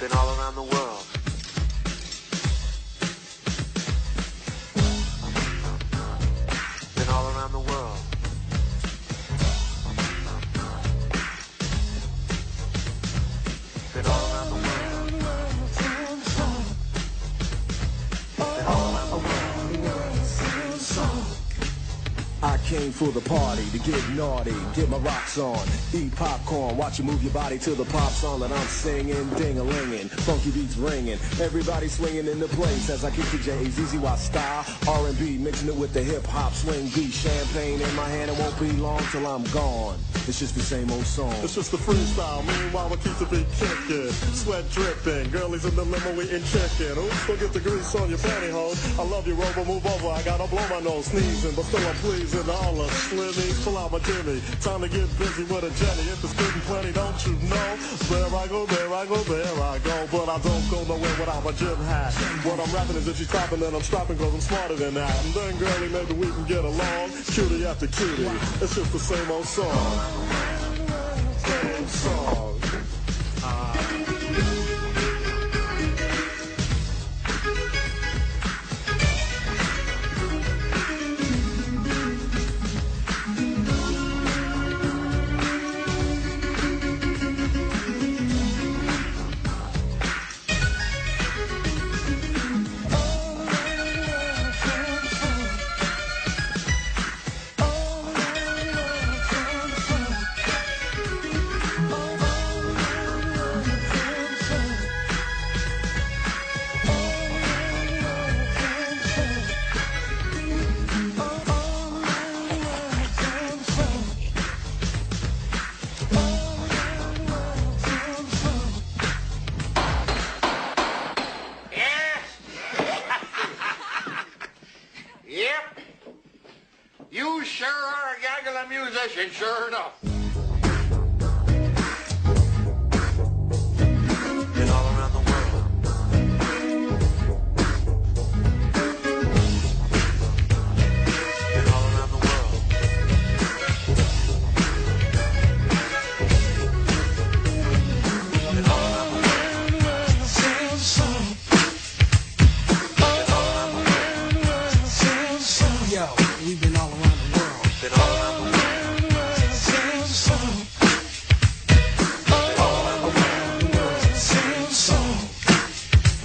Been all around the world. Been all around the world. Been all around the world. Been all around the world. I came for the party, to get naughty, get my rocks on, eat popcorn, watch you move your body to the pop song that I'm singing, ding-a-lingin', funky beats ringing, everybody swinging in the place as I kick the J-A-Z-Z-Y style, R&B, mixing it with the hip-hop swing beat, champagne in my hand, it won't be long till I'm gone. It's just the same old song. It's just the freestyle, meanwhile we keep the beat kicking, sweat dripping, girlies in the limo eating chicken, oops, forget the grease on your pantyhose, I love you, Rover, move over, I gotta blow my nose, sneezing, but still I'm pleasing. All the slimmies, pull out my Jimmy. Time to get busy with a Jenny. If it's good and plenty, don't you know? There I go, there I go, there I go. But I don't go nowhere without my gym hat. What I'm rapping is if she's stopping, then I'm strapping, cause I'm smarter than that. And then, girlie, maybe we can get along. Cutie after cutie. It's just the same old song. Same song. You sure are a gaggle musician, sure enough. Been all around the world. Been all around the world. Been all around the world. Yo, we've been all around the world. Been all around the world.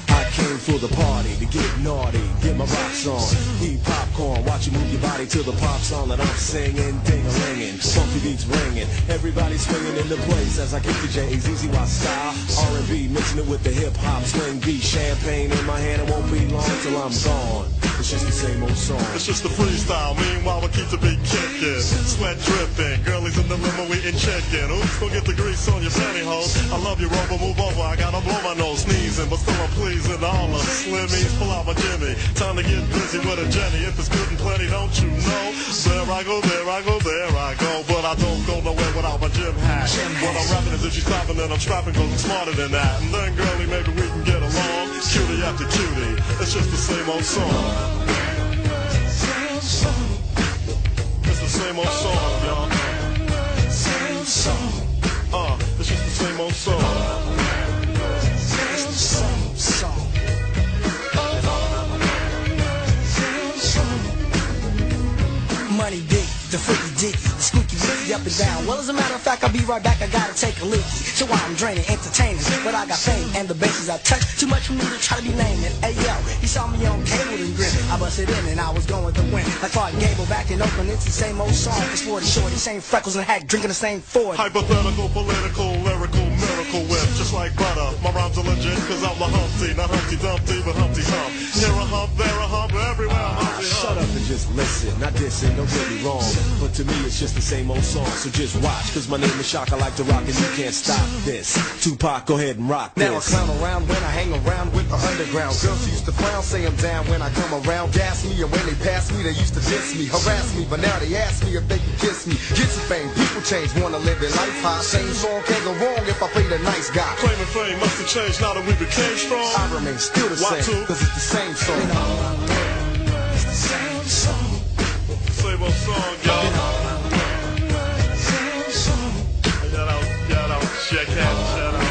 I came for the party, to get naughty, get my rocks on, eat popcorn, watch you move your body to the pop song that I'm singing, ding-a-lingin', funky beats ringing, everybody swinging in the place as I kick the J-A-Z-Z-Y style, R&B, mixing it with the hip-hop swing beat, champagne in my hand, it won't be long till I'm gone. It's just the same old song. It's just the freestyle, meanwhile we keep the beat kicking, sweat dripping, girlies in the limo eating chicken, oops, forget the grease on your pantyhose, I love you, Rover, move over, I gotta blow my nose, sneezing, but still I'm pleasing, all the slimmies, pull out my Jimmy, time to get busy with a Jenny, if it's good and plenty, don't you know, there I go, there I go, there I go, but I don't go nowhere without my gym hat, what I'm rapping is if she's stopping, then I'm strapping, cause I'm smarter than that, and then, girlie, maybe we can get along, cutie after cutie, it's just the same old song. It's the same old song, y'all. Same song. It's just the same old song. It's the same song. Money big, the freaky dicky, the squeaky wicky up and down. Well, as a matter of fact, I'll be right back. I gotta take a leaky. So while I'm draining, entertaining, but I got fame and the bases I touch. Too much for me to try to be naming. Hey yo, he saw me on cable and grinning. I busted in and I was going to win. Like Clark Gable back in Oakland, it's the same old song. It's 40 shorty, same freckles and hat, drinking the same Ford. Hypothetical, political, lyrical, miracle whip, just like butter. My rhymes are legit, cause I'm the Humpty, not Humpty Dumpty, but Humpty Hump. Here a hump, there a hump, everywhere I'm Humpty Hump. Shut up and just listen, not dissing, don't get me wrong, but to me it's just the same old song, so just watch, cause my name is Shock, I like to rock and you can't stop this. Tupac, go ahead and rock this. Now I clown around when I hang around with the underground. Girls used to frown, say I'm down when I come around. Gas me, and when they pass me, they used to diss me, harass me, but now they ask me if they can kiss me. Get some fame, people change, wanna live their life high. Same song can't go wrong if I play the nice guy. Claiming fame must have changed now that we became strong. I remain still the Why same, too? cause it's the same song. It's the same song. Same old song, y'all. Shout out, check out, shout out.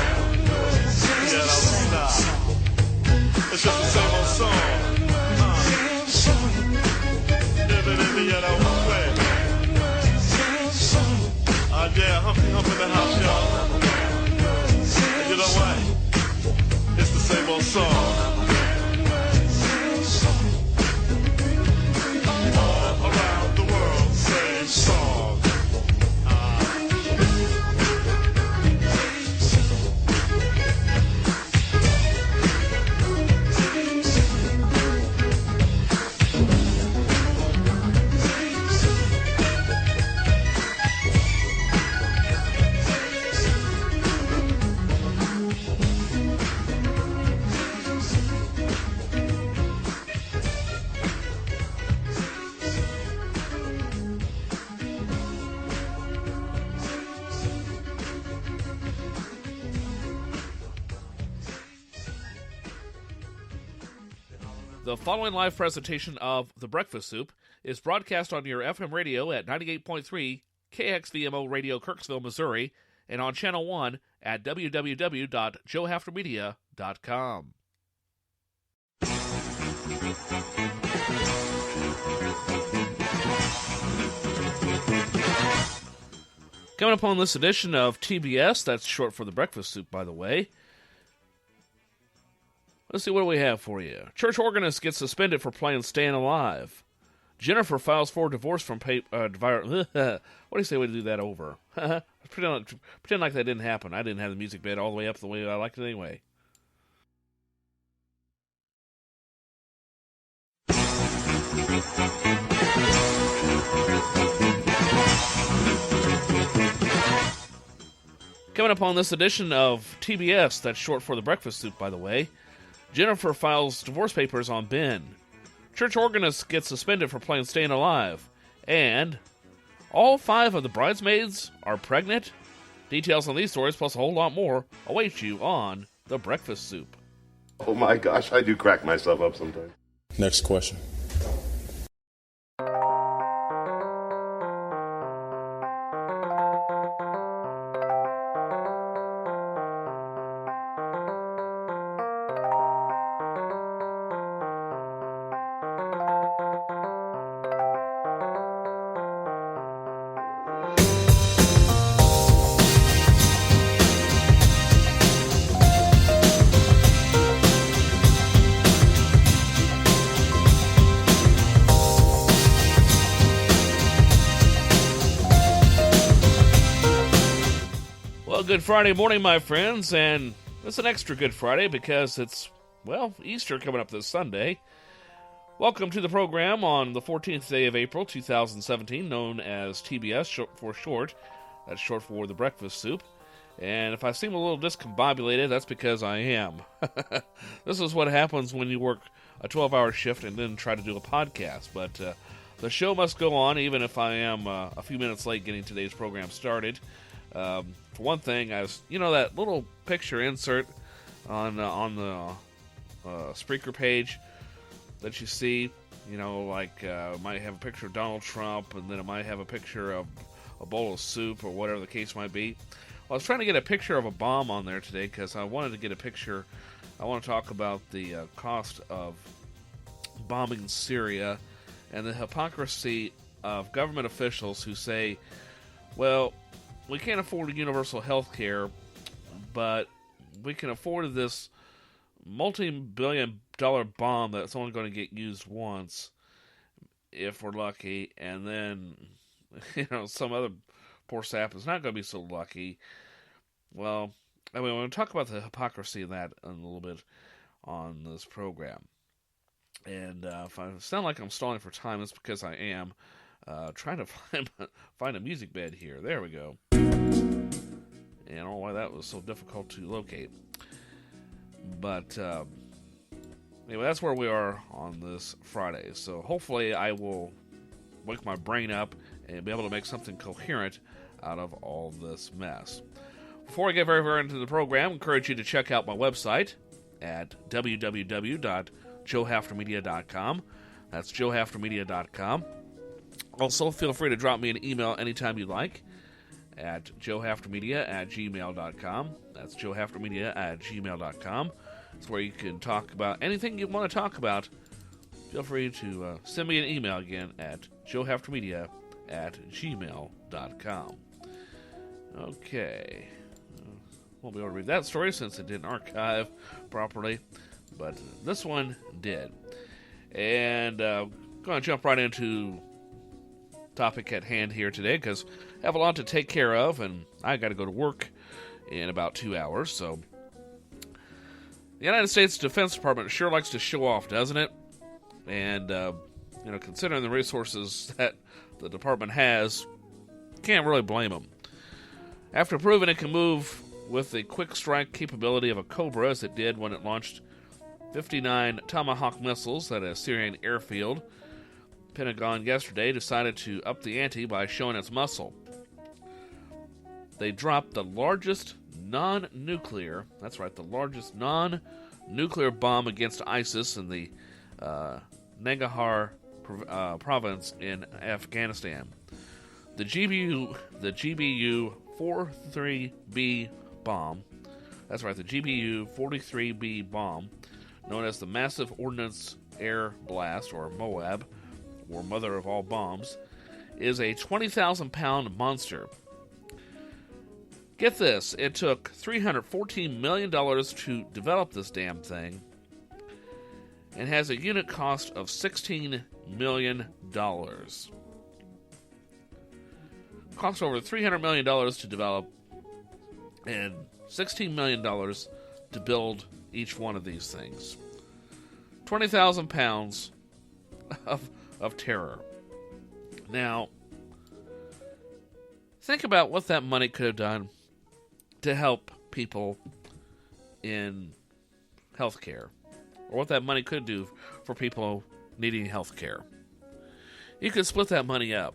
The following live presentation of The Breakfast Soup is broadcast on your FM radio at 98.3 KXVMO Radio Kirksville, Missouri, and on Channel 1 at www.joehaftermedia.com. Coming up on this edition of TBS, that's short for The Breakfast Soup, by the way. Let's see what we have for you. Church organist gets suspended for playing Stayin Alive. Jennifer files for divorce from what do you say we do that over? pretend like that didn't happen. I didn't have the music bed all the way up the way I liked it anyway. Coming up on this edition of TBS, that's short for The Breakfast Soup, by the way. Jennifer files divorce papers on Ben. Church organist gets suspended for playing Stayin Alive. And all 5 of the bridesmaids are pregnant. Details on these stories, plus a whole lot more, await you on The Breakfast Soup. Oh my gosh, I do crack myself up sometimes. Next question. Good Friday morning, my friends, and it's an extra Good Friday because it's, well, Easter coming up this Sunday. Welcome to the program on the 14th day of April, 2017, known as TBS for short. That's short for The Breakfast Soup. And if I seem a little discombobulated, that's because I am. This is what happens when you work a 12-hour shift and then try to do a podcast. But the show must go on, even if I am a few minutes late getting today's program started. For one thing, I was, that little picture insert on the Spreaker page that you see, it might have a picture of Donald Trump, and then it might have a picture of a bowl of soup, or whatever the case might be. Well, I was trying to get a picture of a bomb on there today, because I wanted to get a picture. I want to talk about the cost of bombing Syria, and the hypocrisy of government officials who say, well, we can't afford universal health care, but we can afford this multi-billion-dollar bomb that's only going to get used once, if we're lucky, and then, some other poor sap is not going to be so lucky. Well, we're going to talk about the hypocrisy of that in a little bit on this program. And if I sound like I'm stalling for time, it's because I am. Trying to find a music bed here. There we go. And I don't know why that was so difficult to locate. But anyway, that's where we are on this Friday. So hopefully I will wake my brain up and be able to make something coherent out of all this mess. Before I get very, very into the program, I encourage you to check out my website at www.joehaftermedia.com. That's joehaftermedia.com. Also, feel free to drop me an email anytime you like at joehaftermedia@gmail.com. That's joehaftermedia@gmail.com. It's where you can talk about anything you want to talk about. Feel free to send me an email again at joehaftermedia@gmail.com. Okay. Won't be able to read that story since it didn't archive properly, but this one did. And going to jump right into topic at hand here today, because I have a lot to take care of, and I got to go to work in about 2 hours. So the United States Defense Department sure likes to show off, doesn't it? And considering the resources that the department has, can't really blame them. After proving it can move with the quick strike capability of a Cobra, as it did when it launched 59 Tomahawk missiles at a Syrian airfield, Pentagon yesterday decided to up the ante by showing its muscle. They dropped the largest non-nuclear, that's right, the largest non-nuclear bomb against ISIS in the Nangarhar province in Afghanistan. The GBU-43B bomb, that's right, the GBU-43B bomb, known as the Massive Ordnance Air Blast, or Moab, or mother of all bombs, is a 20,000-pound monster. Get this, it took $314 million to develop this damn thing, and has a unit cost of $16 million. Cost over $300 million to develop, and $16 million to build each one of these things. 20,000 pounds of terror. Now, think about what that money could have done to help people in healthcare, or what that money could do for people needing healthcare. You could split that money up.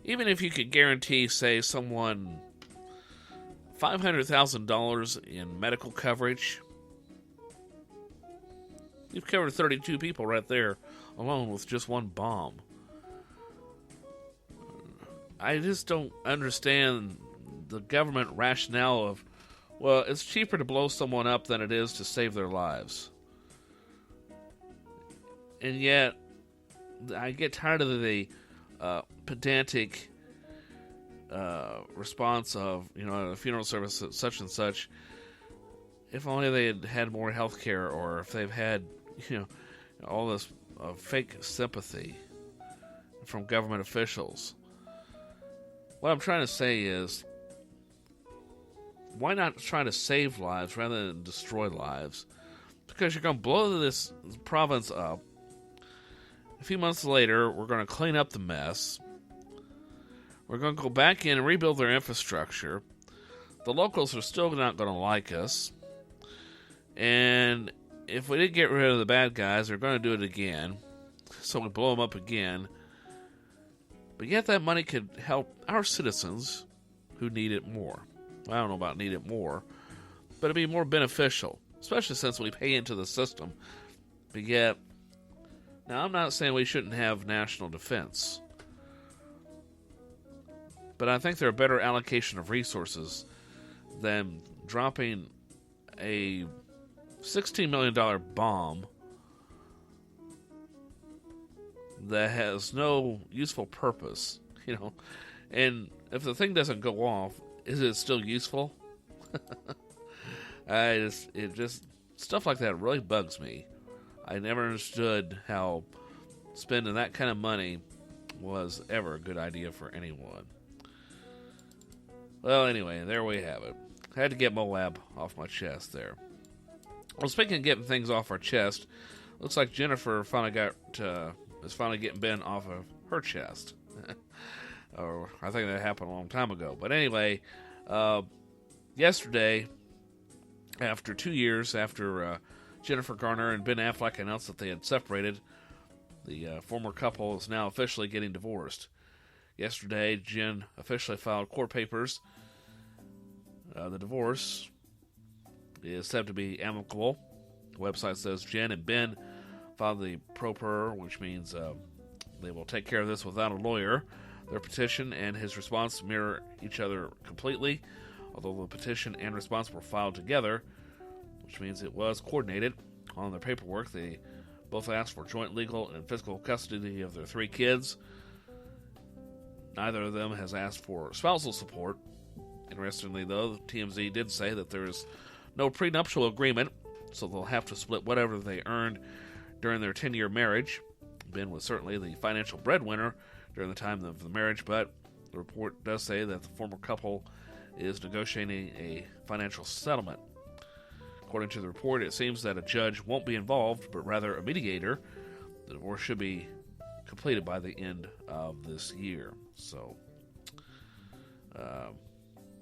Even if you could guarantee, say, someone $500,000 in medical coverage, you've covered 32 people right there alone with just one bomb. I just don't understand the government rationale of, well, it's cheaper to blow someone up than it is to save their lives. And yet, I get tired of the pedantic response of, a funeral service at such and such. If only they had had more health care, or if they've had, all this fake sympathy from government officials. What I'm trying to say is, why not try to save lives rather than destroy lives? Because you're going to blow this province up. A few months later, we're going to clean up the mess. We're going to go back in and rebuild their infrastructure. The locals are still not going to like us. And if we didn't get rid of the bad guys, they're going to do it again. So we blow them up again. But yet that money could help our citizens who need it more. I don't know about need it more, but it'd be more beneficial, especially since we pay into the system. But yet, now I'm not saying we shouldn't have national defense, but I think there are better allocation of resources than dropping a $16 million bomb that has no useful purpose, And if the thing doesn't go off, is it still useful? Stuff like that really bugs me. I never understood how spending that kind of money was ever a good idea for anyone. Well, anyway, there we have it. I had to get Moab off my chest there. Well, speaking of getting things off our chest, looks like Jennifer is finally getting Ben off of her chest. Or I think that happened a long time ago. But anyway, yesterday, after 2 years after Jennifer Garner and Ben Affleck announced that they had separated, the former couple is now officially getting divorced. Yesterday, Jen officially filed court papers. The divorce is said to be amicable. The website says Jen and Ben filed the pro per, which means they will take care of this without a lawyer. Their petition and his response mirror each other completely, although the petition and response were filed together, which means it was coordinated. On their paperwork, they both asked for joint legal and physical custody of their 3 kids. Neither of them has asked for spousal support. Interestingly, though, TMZ did say that there is no prenuptial agreement, so they'll have to split whatever they earned during their 10-year marriage. Ben was certainly the financial breadwinner during the time of the marriage, but the report does say that the former couple is negotiating a financial settlement. According to the report, it seems that a judge won't be involved, but rather a mediator. The divorce should be completed by the end of this year. So,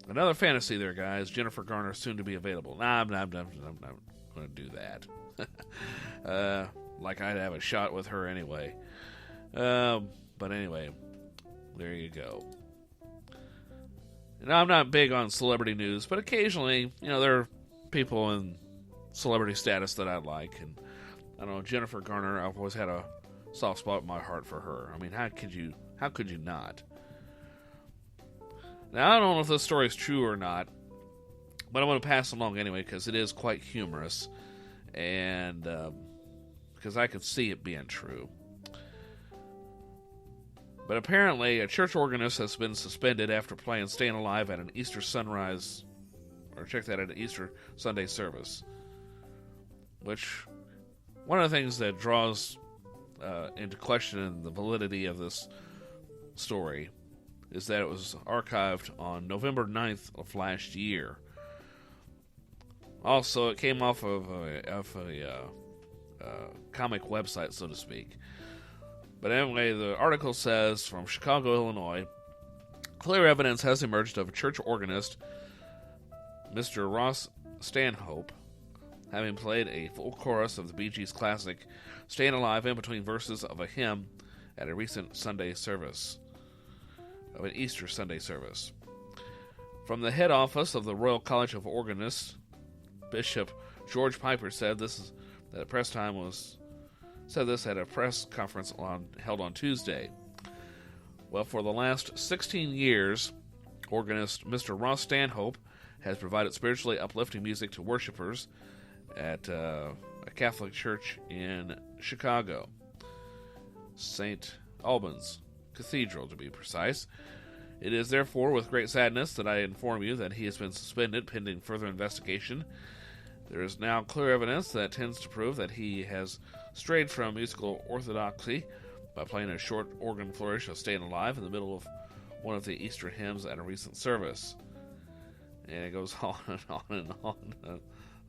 another fantasy there, guys. Jennifer Garner soon to be available. I'm not going to do that. Like I'd have a shot with her anyway. But anyway, there you go. And I'm not big on celebrity news, but occasionally, there are people in celebrity status that I like, and I don't know, Jennifer Garner, I've always had a soft spot in my heart for her. I mean, how could you not? Now, I don't know if this story is true or not, but I'm going to pass along anyway because it is quite humorous, and because I could see it being true. But apparently, a church organist has been suspended after playing Stayin Alive at an Easter sunrise, or check that, at an Easter Sunday service. Which, one of the things that draws into question the validity of this story is that it was archived on November 9th of last year. Also, it came off of a comic website, so to speak. But anyway, the article says, from Chicago, Illinois, clear evidence has emerged of a church organist, Mr. Ross Stanhope, having played a full chorus of the Bee Gees classic Stayin Alive in between verses of a hymn at a recent Sunday service, of an Easter Sunday service. From the head office of the Royal College of Organists, Bishop George Piper said this at a press conference held on Tuesday. Well, for the last 16 years, organist Mr. Ross Stanhope has provided spiritually uplifting music to worshipers at a Catholic church in Chicago, St. Albans Cathedral, to be precise. It is therefore with great sadness that I inform you that he has been suspended pending further investigation. There is now clear evidence that tends to prove that he has strayed from musical orthodoxy by playing a short organ flourish of Stayin Alive in the middle of one of the Easter hymns at a recent service. And it goes on and on and on.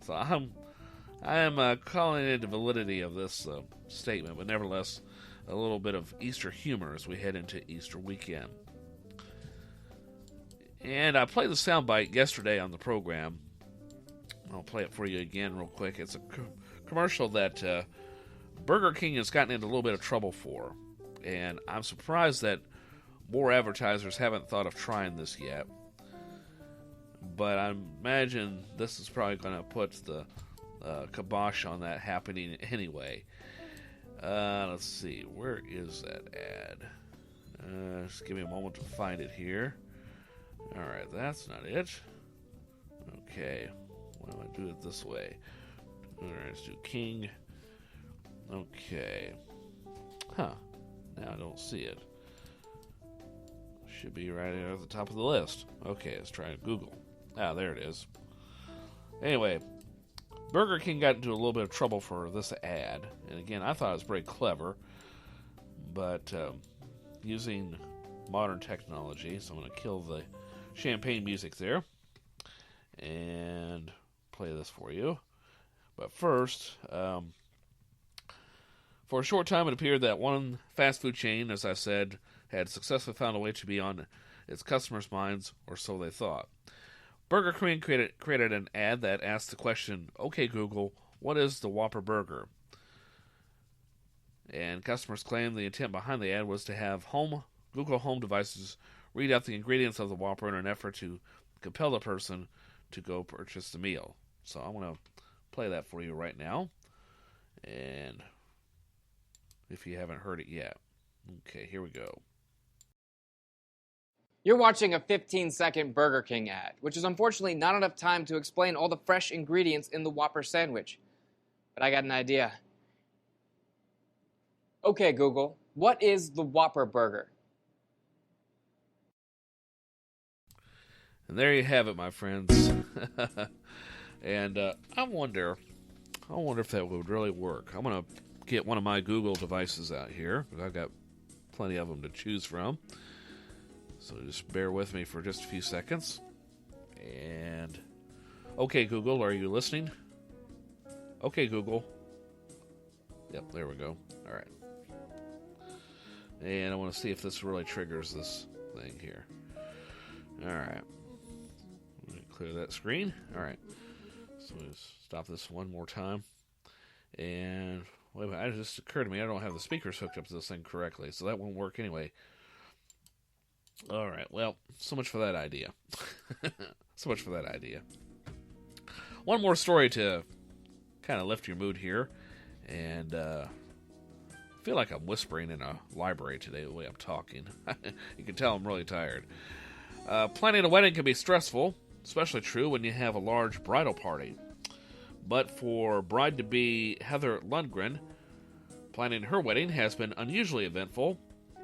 So I am calling into validity of this statement, but nevertheless, a little bit of Easter humor as we head into Easter weekend. And I played the soundbite yesterday on the program. I'll play it for you again real quick. It's a commercial that Burger King has gotten into a little bit of trouble for. And I'm surprised that more advertisers haven't thought of trying this yet. But I imagine this is probably going to put the kibosh on that happening anyway. Let's see. Where is that ad? Just give me a moment to find it here. Alright, that's not it. Okay. Why don't I do it this way? Alright, let's do King. Okay. Huh. Now I don't see it. Should be right here at the top of the list. Okay, let's try Google. Ah, there it is. Anyway, Burger King got into a little bit of trouble for this ad. And again, I thought it was very clever. But using modern technology, so I'm going to kill the champagne music there and play this for you. But first, for a short time it appeared that one fast food chain, as I said, had successfully found a way to be on its customers' minds, or so they thought. Burger King created an ad that asked the question, "Okay Google, what is the Whopper Burger?" And customers claimed the intent behind the ad was to have Google Home devices read out the ingredients of the Whopper in an effort to compel the person to go purchase the meal. So I'm going to play that for you right now. And if you haven't heard it yet. Okay, here we go. You're watching a 15-second Burger King ad, which is unfortunately not enough time to explain all the fresh ingredients in the Whopper sandwich. But I got an idea. Okay, Google, what is the Whopper Burger? And there you have it, my friends. And I wonder if that would really work. I'm going to get one of my Google devices out here, because I've got plenty of them to choose from. So just bear with me for just a few seconds. And, okay, Google, are you listening? Okay, Google. Yep, there we go. All right. And I want to see if this really triggers this thing here. All right. Let me clear that screen. All right. So let's stop this one more time. And wait a minute, it just occurred to me I don't have the speakers hooked up to this thing correctly, so that won't work anyway. All right, well, so much for that idea. So much for that idea. One more story to kind of lift your mood here, And I feel like I'm whispering in a library today the way I'm talking. You can tell I'm really tired. Planning a wedding can be stressful, especially true when you have a large bridal party. But for bride-to-be Heather Lundgren, planning her wedding has been unusually eventful.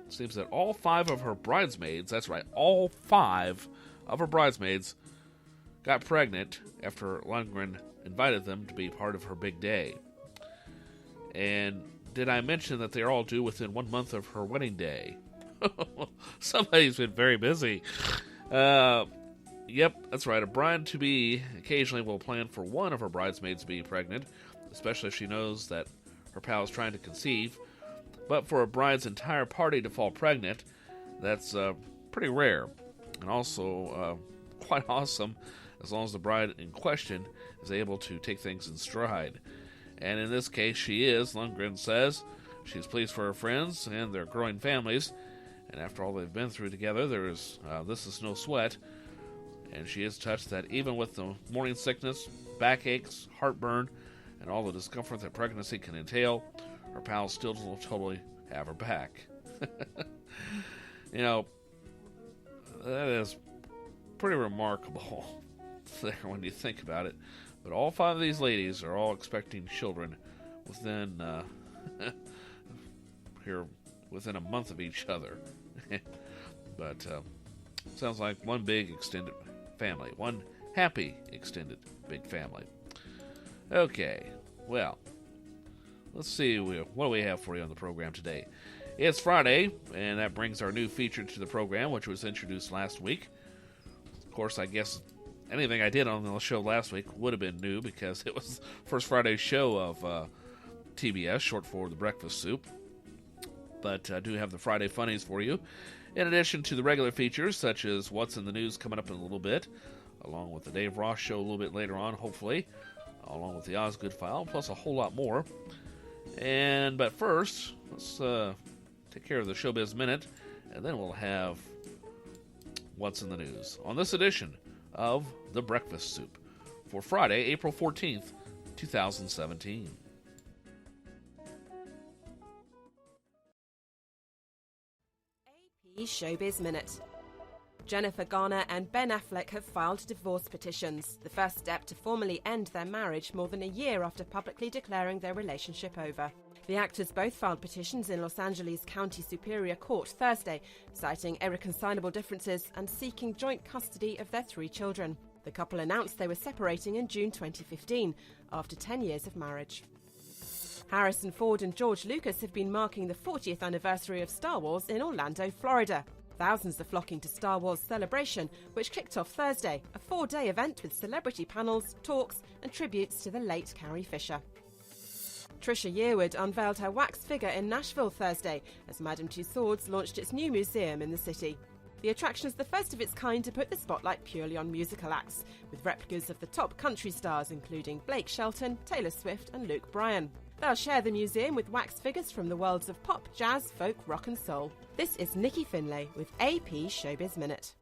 It seems that all 5 of her bridesmaids, that's right, all 5 of her bridesmaids got pregnant after Lundgren invited them to be part of her big day. And did I mention that they're all due within 1 month of her wedding day? Somebody's been very busy. Yep, that's right. A bride-to-be occasionally will plan for one of her bridesmaids to be pregnant, especially if she knows that her pal is trying to conceive. But for a bride's entire party to fall pregnant, that's pretty rare. And also quite awesome, as long as the bride in question is able to take things in stride. And in this case, she is. Lundgren says she's pleased for her friends and their growing families. And after all they've been through together, this is no sweat. And she is touched that even with the morning sickness, backaches, heartburn, and all the discomfort that pregnancy can entail, her pals still totally have her back. You know, that is pretty remarkable there when you think about it. But all 5 of these ladies are all expecting children within within a month of each other. But sounds like one big extended family, one happy extended big family. Okay, well, let's see what do we have for you on the program today. It's Friday, and that brings our new feature to the program, which was introduced last week. Of course, I guess anything I did on the show last week would have been new because it was the first Friday show of TBS, short for the Breakfast Soup. But I do have the Friday Funnies for you, in addition to the regular features, such as What's in the News coming up in a little bit, along with the Dave Ross Show a little bit later on, hopefully, along with the Osgood File, plus a whole lot more. But first, let's take care of the Showbiz Minute, and then we'll have What's in the News on this edition of The Breakfast Soup for Friday, April 14th, 2017. Showbiz Minute. Jennifer Garner and Ben Affleck have filed divorce petitions, the first step to formally end their marriage more than a year after publicly declaring their relationship over. The actors both filed petitions in Los Angeles County Superior Court Thursday, citing irreconcilable differences and seeking joint custody of their 3 children. The couple announced they were separating in June 2015, after 10 years of marriage. Harrison Ford and George Lucas have been marking the 40th anniversary of Star Wars in Orlando, Florida. Thousands are flocking to Star Wars Celebration, which kicked off Thursday, a 4-day event with celebrity panels, talks, and tributes to the late Carrie Fisher. Trisha Yearwood unveiled her wax figure in Nashville Thursday as Madame Tussauds launched its new museum in the city. The attraction is the first of its kind to put the spotlight purely on musical acts, with replicas of the top country stars including Blake Shelton, Taylor Swift and Luke Bryan. They'll share the museum with wax figures from the worlds of pop, jazz, folk, rock and soul. This is Nikki Finlay with AP Showbiz Minute.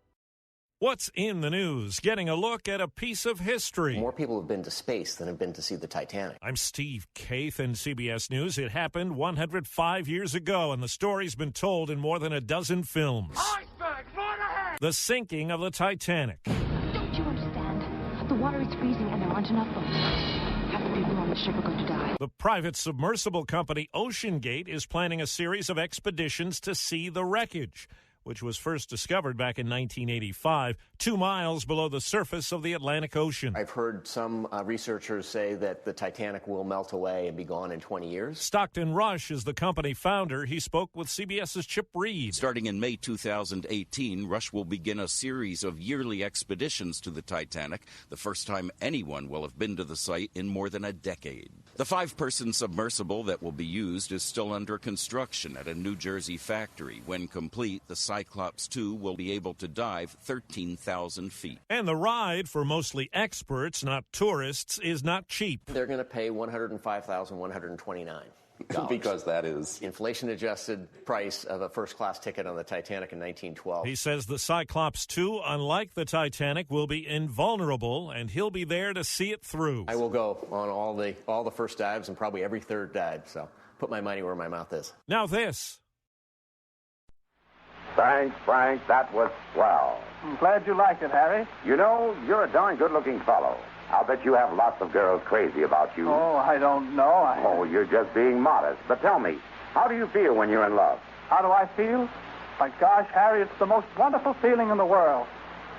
What's in the news? Getting a look at a piece of history. More people have been to space than have been to see the Titanic. I'm Steve Kaith in CBS News. It happened 105 years ago, and the story's been told in more than a dozen films. Iceberg, right ahead! The sinking of the Titanic. Don't you understand? The water is freezing and there aren't enough boats. Half the people on the ship are going to die. The private submersible company OceanGate is planning a series of expeditions to see the wreckage, which was first discovered back in 1985, 2 miles below the surface of the Atlantic Ocean. I've heard some researchers say that the Titanic will melt away and be gone in 20 years. Stockton Rush is the company founder. He spoke with CBS's Chip Reed. Starting in May 2018, Rush will begin a series of yearly expeditions to the Titanic, the first time anyone will have been to the site in more than a decade. The 5-person submersible that will be used is still under construction at a New Jersey factory. When complete, the Cyclops 2 will be able to dive 13,000 feet. And the ride, for mostly experts, not tourists, is not cheap. They're going to pay $105,129. Because that is inflation-adjusted price of a first-class ticket on the Titanic in 1912. He says the Cyclops II, unlike the Titanic, will be invulnerable, and he'll be there to see it through. I will go on all the first dives and probably every third dive, so put my money where my mouth is. Now this. Thanks, Frank. That was swell. I'm glad you liked it, Harry. You know, you're a darn good-looking fellow. I'll bet you have lots of girls crazy about you. Oh, I don't know. Oh, you're just being modest. But tell me, how do you feel when you're in love? How do I feel? My gosh, Harry, it's the most wonderful feeling in the world.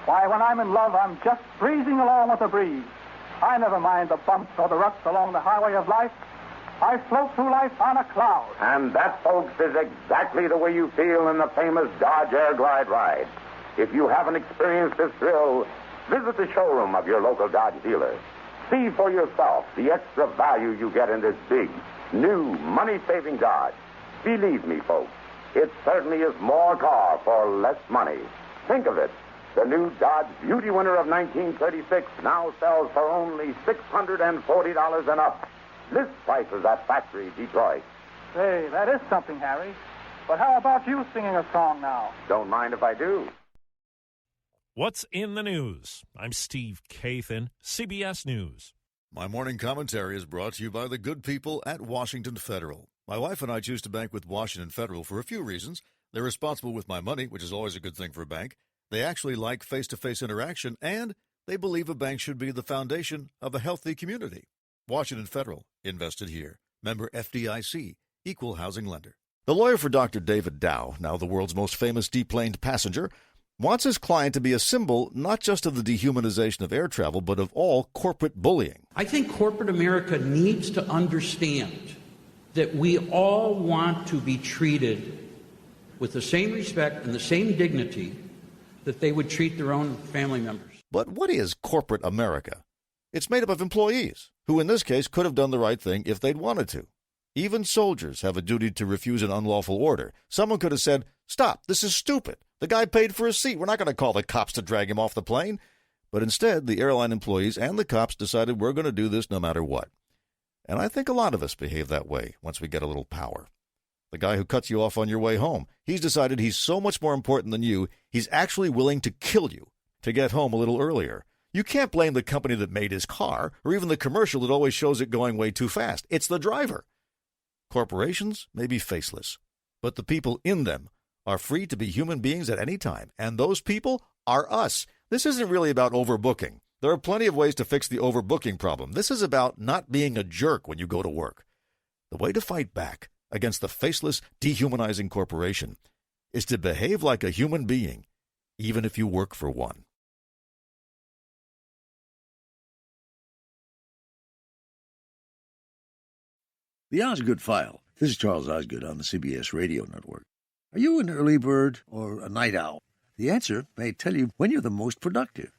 Why, when I'm in love, I'm just breezing along with the breeze. I never mind the bumps or the ruts along the highway of life. I float through life on a cloud. And that, folks, is exactly the way you feel in the famous Dodge Air Glide ride. If you haven't experienced this thrill, visit the showroom of your local Dodge dealer. See for yourself the extra value you get in this big, new, money-saving Dodge. Believe me, folks, it certainly is more car for less money. Think of it. The new Dodge Beauty Winner of 1936 now sells for only $640 and up. List prices at Factory Detroit. Say, that is something, Harry. But how about you singing a song now? Don't mind if I do. What's in the news? I'm Steve Kathan, CBS News. My morning commentary is brought to you by the good people at Washington Federal. My wife and I choose to bank with Washington Federal for a few reasons. They're responsible with my money, which is always a good thing for a bank. They actually like face-to-face interaction, and they believe a bank should be the foundation of a healthy community. Washington Federal, invested here. Member FDIC, equal housing lender. The lawyer for Dr. David Dow, now the world's most famous deplaned passenger, wants his client to be a symbol not just of the dehumanization of air travel, but of all corporate bullying. I think corporate America needs to understand that we all want to be treated with the same respect and the same dignity that they would treat their own family members. But what is corporate America? It's made up of employees, who in this case could have done the right thing if they'd wanted to. Even soldiers have a duty to refuse an unlawful order. Someone could have said, "Stop, this is stupid. The guy paid for a seat. We're not going to call the cops to drag him off the plane." But instead, the airline employees and the cops decided we're going to do this no matter what. And I think a lot of us behave that way once we get a little power. The guy who cuts you off on your way home, he's decided he's so much more important than you, he's actually willing to kill you to get home a little earlier. You can't blame the company that made his car, or even the commercial that always shows it going way too fast. It's the driver. Corporations may be faceless, but the people in them are free to be human beings at any time, and those people are us. This isn't really about overbooking. There are plenty of ways to fix the overbooking problem. This is about not being a jerk when you go to work. The way to fight back against the faceless, dehumanizing corporation is to behave like a human being, even if you work for one. The Osgood File. This is Charles Osgood on the CBS Radio Network. Are you an early bird or a night owl? The answer may tell you when you're the most productive.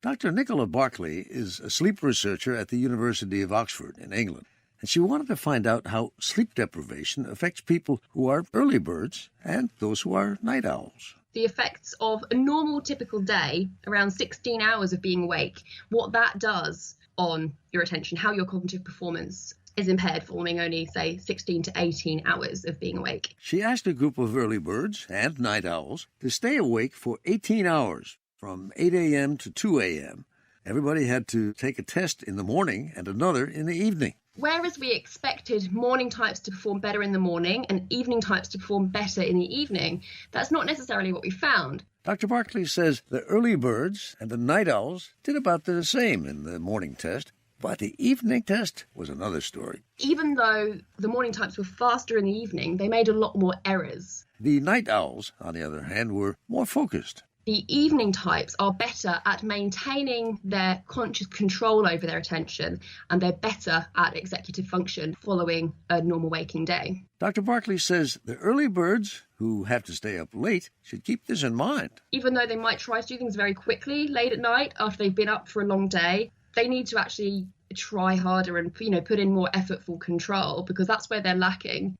Dr. Nicola Barclay is a sleep researcher at the University of Oxford in England, and she wanted to find out how sleep deprivation affects people who are early birds and those who are night owls. The effects of a normal, typical day, around 16 hours of being awake, what that does on your attention, how your cognitive performance is impaired following only, say, 16 to 18 hours of being awake. She asked a group of early birds and night owls to stay awake for 18 hours, from 8 a.m. to 2 a.m. Everybody had to take a test in the morning and another in the evening. Whereas we expected morning types to perform better in the morning and evening types to perform better in the evening, that's not necessarily what we found. Dr. Barclay says the early birds and the night owls did about the same in the morning test, but the evening test was another story. Even though the morning types were faster in the evening, they made a lot more errors. The night owls, on the other hand, were more focused. The evening types are better at maintaining their conscious control over their attention, and they're better at executive function following a normal waking day. Dr. Barclay says the early birds, who have to stay up late, should keep this in mind. Even though they might try to do things very quickly late at night after they've been up for a long day, they need to actually try harder and, put in more effortful control, because that's where they're lacking.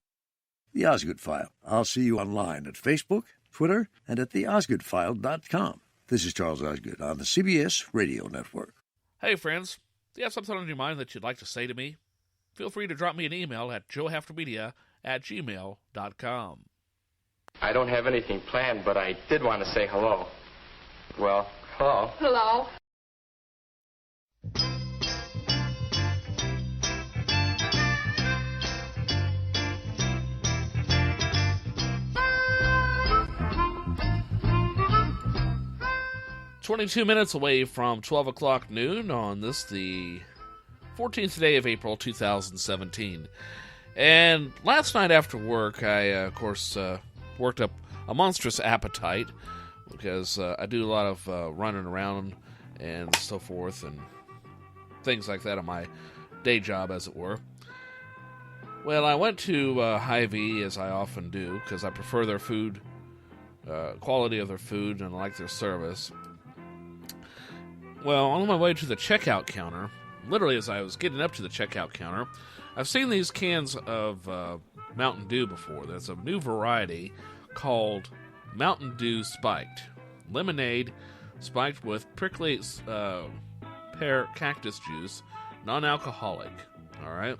The Osgood File. I'll see you online at Facebook, Twitter, and at theosgoodfile.com. This is Charles Osgood on the CBS Radio Network. Hey, friends. Do you have something on your mind that you'd like to say to me? feel free to drop me an email at joehaftermedia@gmail.com. I don't have anything planned, but I did want to say hello. Well, hello. Hello. .22 away from 12 o'clock noon on this, the 14th day of April, 2017. And last night after work, I, of course, worked up a monstrous appetite because I do a lot of running around and so forth and things like that on my day job, as it were. Well, I went to Hy-Vee, as I often do, because I prefer their food, quality of their food, and I like their service. Well, on my way to the checkout counter, literally as I was getting up to the checkout counter, I've seen these cans of Mountain Dew before. There's a new variety called Mountain Dew Spiked. Lemonade spiked with prickly pear cactus juice, non-alcoholic. Alright?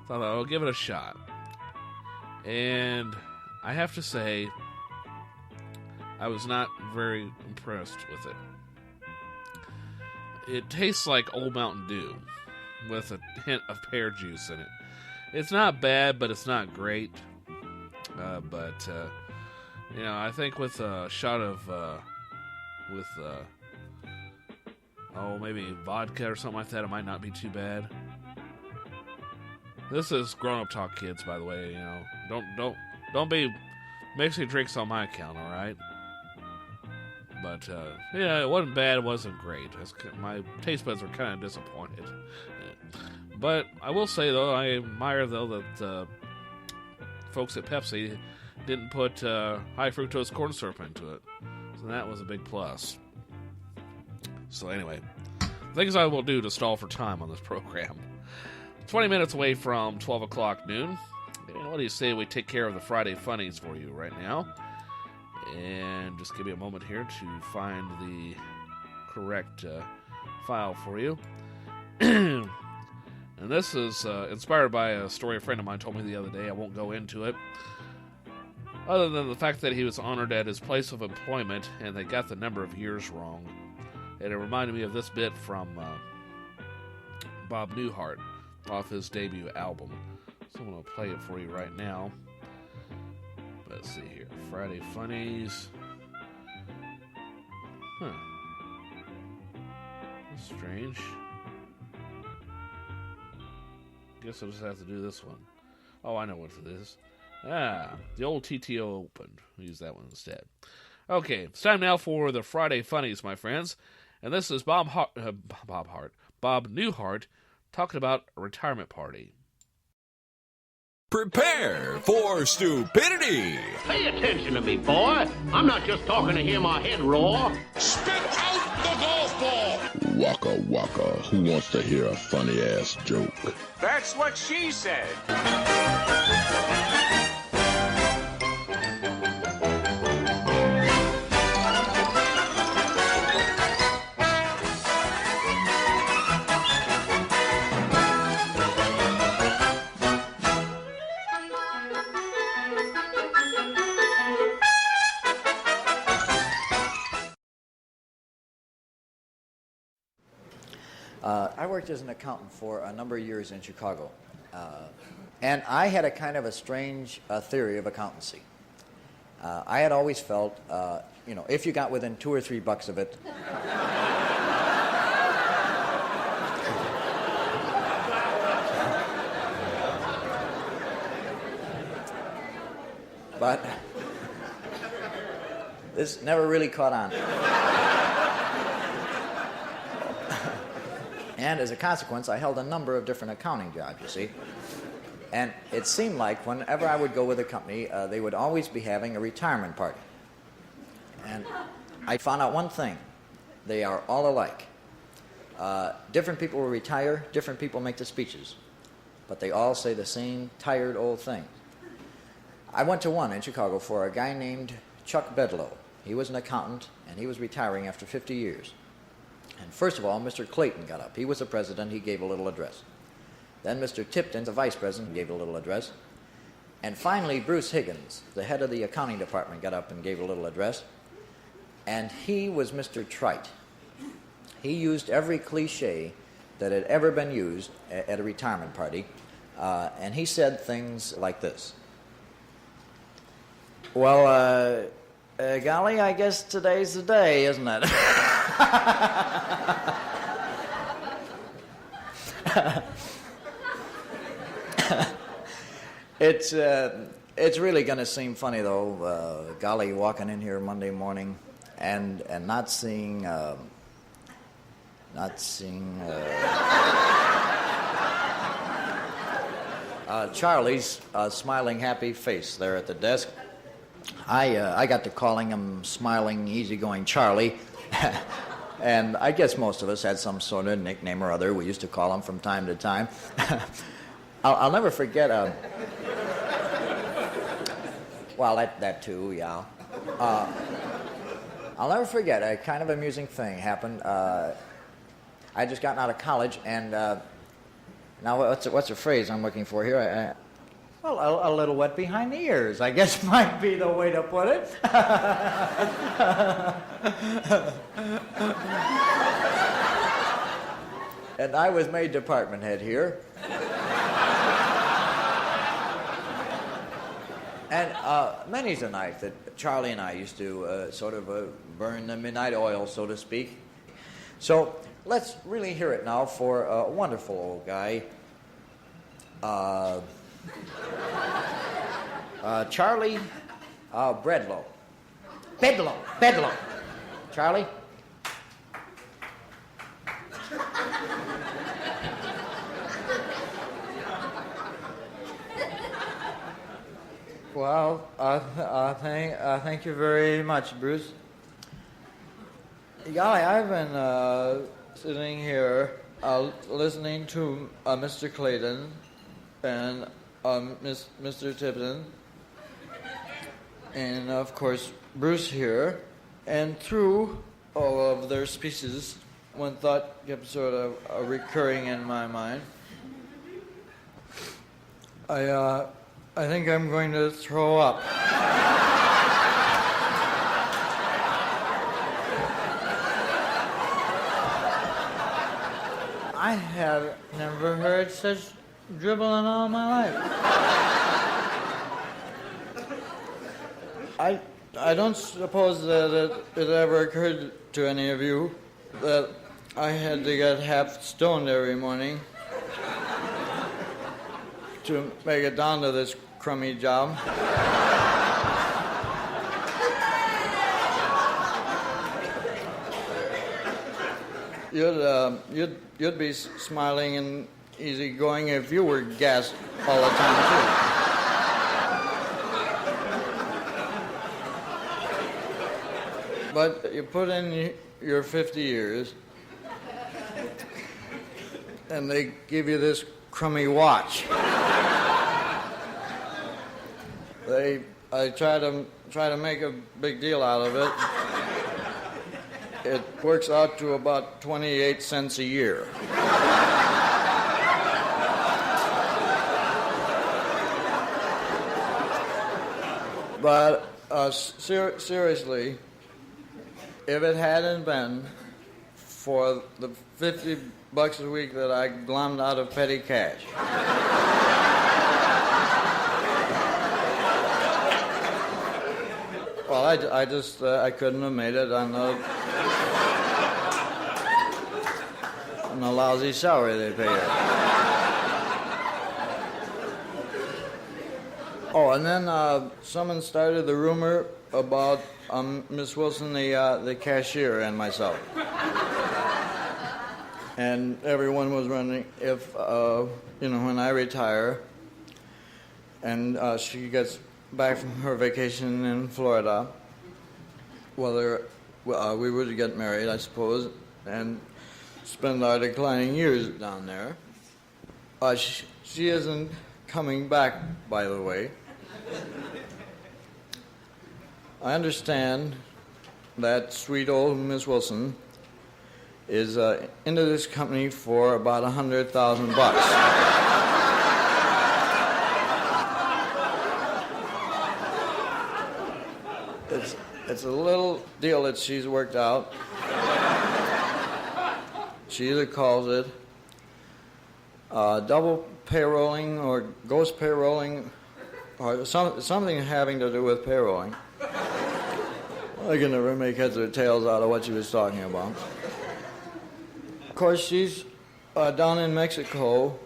Thought I'll give it a shot. And I have to say, I was not very impressed with it. It tastes like Old Mountain Dew with a hint of pear juice in it. It's not bad, but it's not great. You know, I think with a shot of, maybe vodka or something like that, it might not be too bad. This is grown-up talk, kids, by the way. You know, don't be mixing drinks on my account, all right? But, yeah, it wasn't bad, it wasn't great. My taste buds were kind of disappointed. But I will say, though, I admire, though, that folks at Pepsi didn't put high fructose corn syrup into it. So that was a big plus. So anyway, things I will do to stall for time on this program. 20 minutes away from 12 o'clock noon. And what do you say we take care of the Friday funnies for you right now? And just give me a moment here to find the correct file for you. And this is inspired by a story a friend of mine told me the other day. I won't go into it. Other than the fact that he was honored at his place of employment and they got the number of years wrong. And it reminded me of this bit from Bob Newhart off his debut album. So I'm going to play it for you right now. Let's see here. Friday Funnies. Huh. That's strange. Guess I'll just have to do this one. Oh, I know what it is. The old TTO Open. We'll use that one instead. Okay, it's time now for the Friday Funnies, my friends. And this is Bob Newhart talking about a retirement party. Prepare for stupidity. Pay attention to me, boy. I'm not just talking to hear my head roar. Spit out the golf ball. Waka waka. Who wants to hear a funny ass joke? That's what she said. I worked as an accountant for a number of years in Chicago, and I had a kind of a strange theory of accountancy. I had always felt, if you got within $2 or $3 of it, but this never really caught on. And as a consequence, I held a number of different accounting jobs, you see. And it seemed like whenever I would go with a company, they would always be having a retirement party. And I found out one thing. They are all alike. Different people will retire, different people make the speeches. But they all say the same tired old thing. I went to one in Chicago for a guy named Chuck Bedlow. He was an accountant, and he was retiring after 50 years. And first of all, Mr. Clayton got up. He was the president. He gave a little address. Then Mr. Tipton, the vice president, gave a little address. And finally, Bruce Higgins, the head of the accounting department, got up and gave a little address. And he was Mr. Trite. He used every cliche that had ever been used at a retirement party. And he said things like this. Well, golly, I guess today's the day, isn't it? It's really going to seem funny, though, golly, walking in here Monday morning and not seeing Charlie's smiling, happy face there at the desk. I got to calling him smiling, easygoing Charlie. And I guess most of us had some sort of nickname or other. We used to call him from time to time. I'll never forget. Well, that too, yeah. I'll never forget a kind of amusing thing happened. I just gotten out of college, and now what's the phrase I'm looking for here? Well, a little wet behind the ears, I guess might be the way to put it. And I was made department head here. And many's the night that Charlie and I used to sort of burn the midnight oil, so to speak. So let's really hear it now for a wonderful old guy, Charlie Bedlow. Charlie? Well, thank you very much, Bruce. Golly, I've been sitting here listening to Mr. Clayton and Mr. Tipton, and of course Bruce here, and through all of their speeches, one thought kept sort of recurring in my mind. I think I'm going to throw up. I have never heard such dribbling all my life. I don't suppose that it ever occurred to any of you that I had to get half stoned every morning to make it down to this crummy job. You'd be smiling and easygoing if you were gassed all the time too. But you put in your 50 years, and they give you this crummy watch. I try to make a big deal out of it. It works out to about 28 cents a year. But seriously, if it hadn't been for the $50 a week that I glommed out of petty cash, well, I couldn't have made it on the lousy salary they pay her. Oh, and then someone started the rumor about Miss Wilson, the cashier, and myself. And everyone was wondering if, when I retire and she gets back from her vacation in Florida, whether we would get married, I suppose, and spend our declining years down there. She isn't coming back, by the way. I understand that sweet old Miss Wilson is into this company for about $100,000. It's a little deal that she's worked out. She either calls it double payrolling or ghost payrolling or something having to do with payrolling. I can never make heads or tails out of what she was talking about. Of course, she's down in Mexico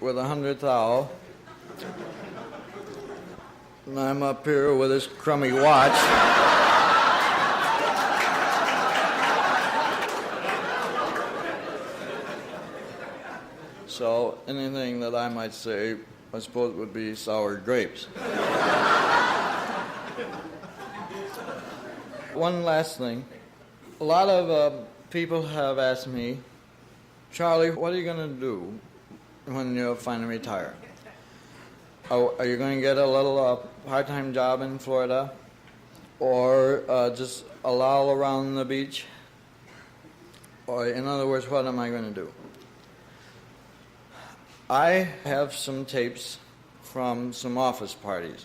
with 100,000. And I'm up here with this crummy watch. So anything that I might say, I suppose, would be sour grapes. One last thing. A lot of people have asked me, Charlie, what are you going to do when you finally retire? Are you going to get a little part-time job in Florida? Or just a lull around the beach? Or in other words, what am I going to do? I have some tapes from some office parties.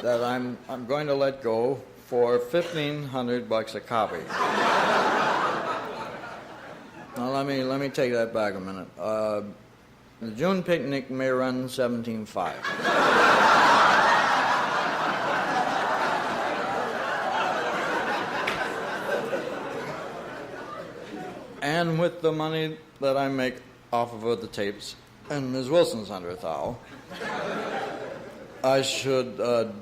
That I'm going to let go for $1,500 a copy. Now let me take that back a minute. The June picnic may run $17,500. And with the money that I make off of the tapes, and Ms. Wilson's $100,000, I should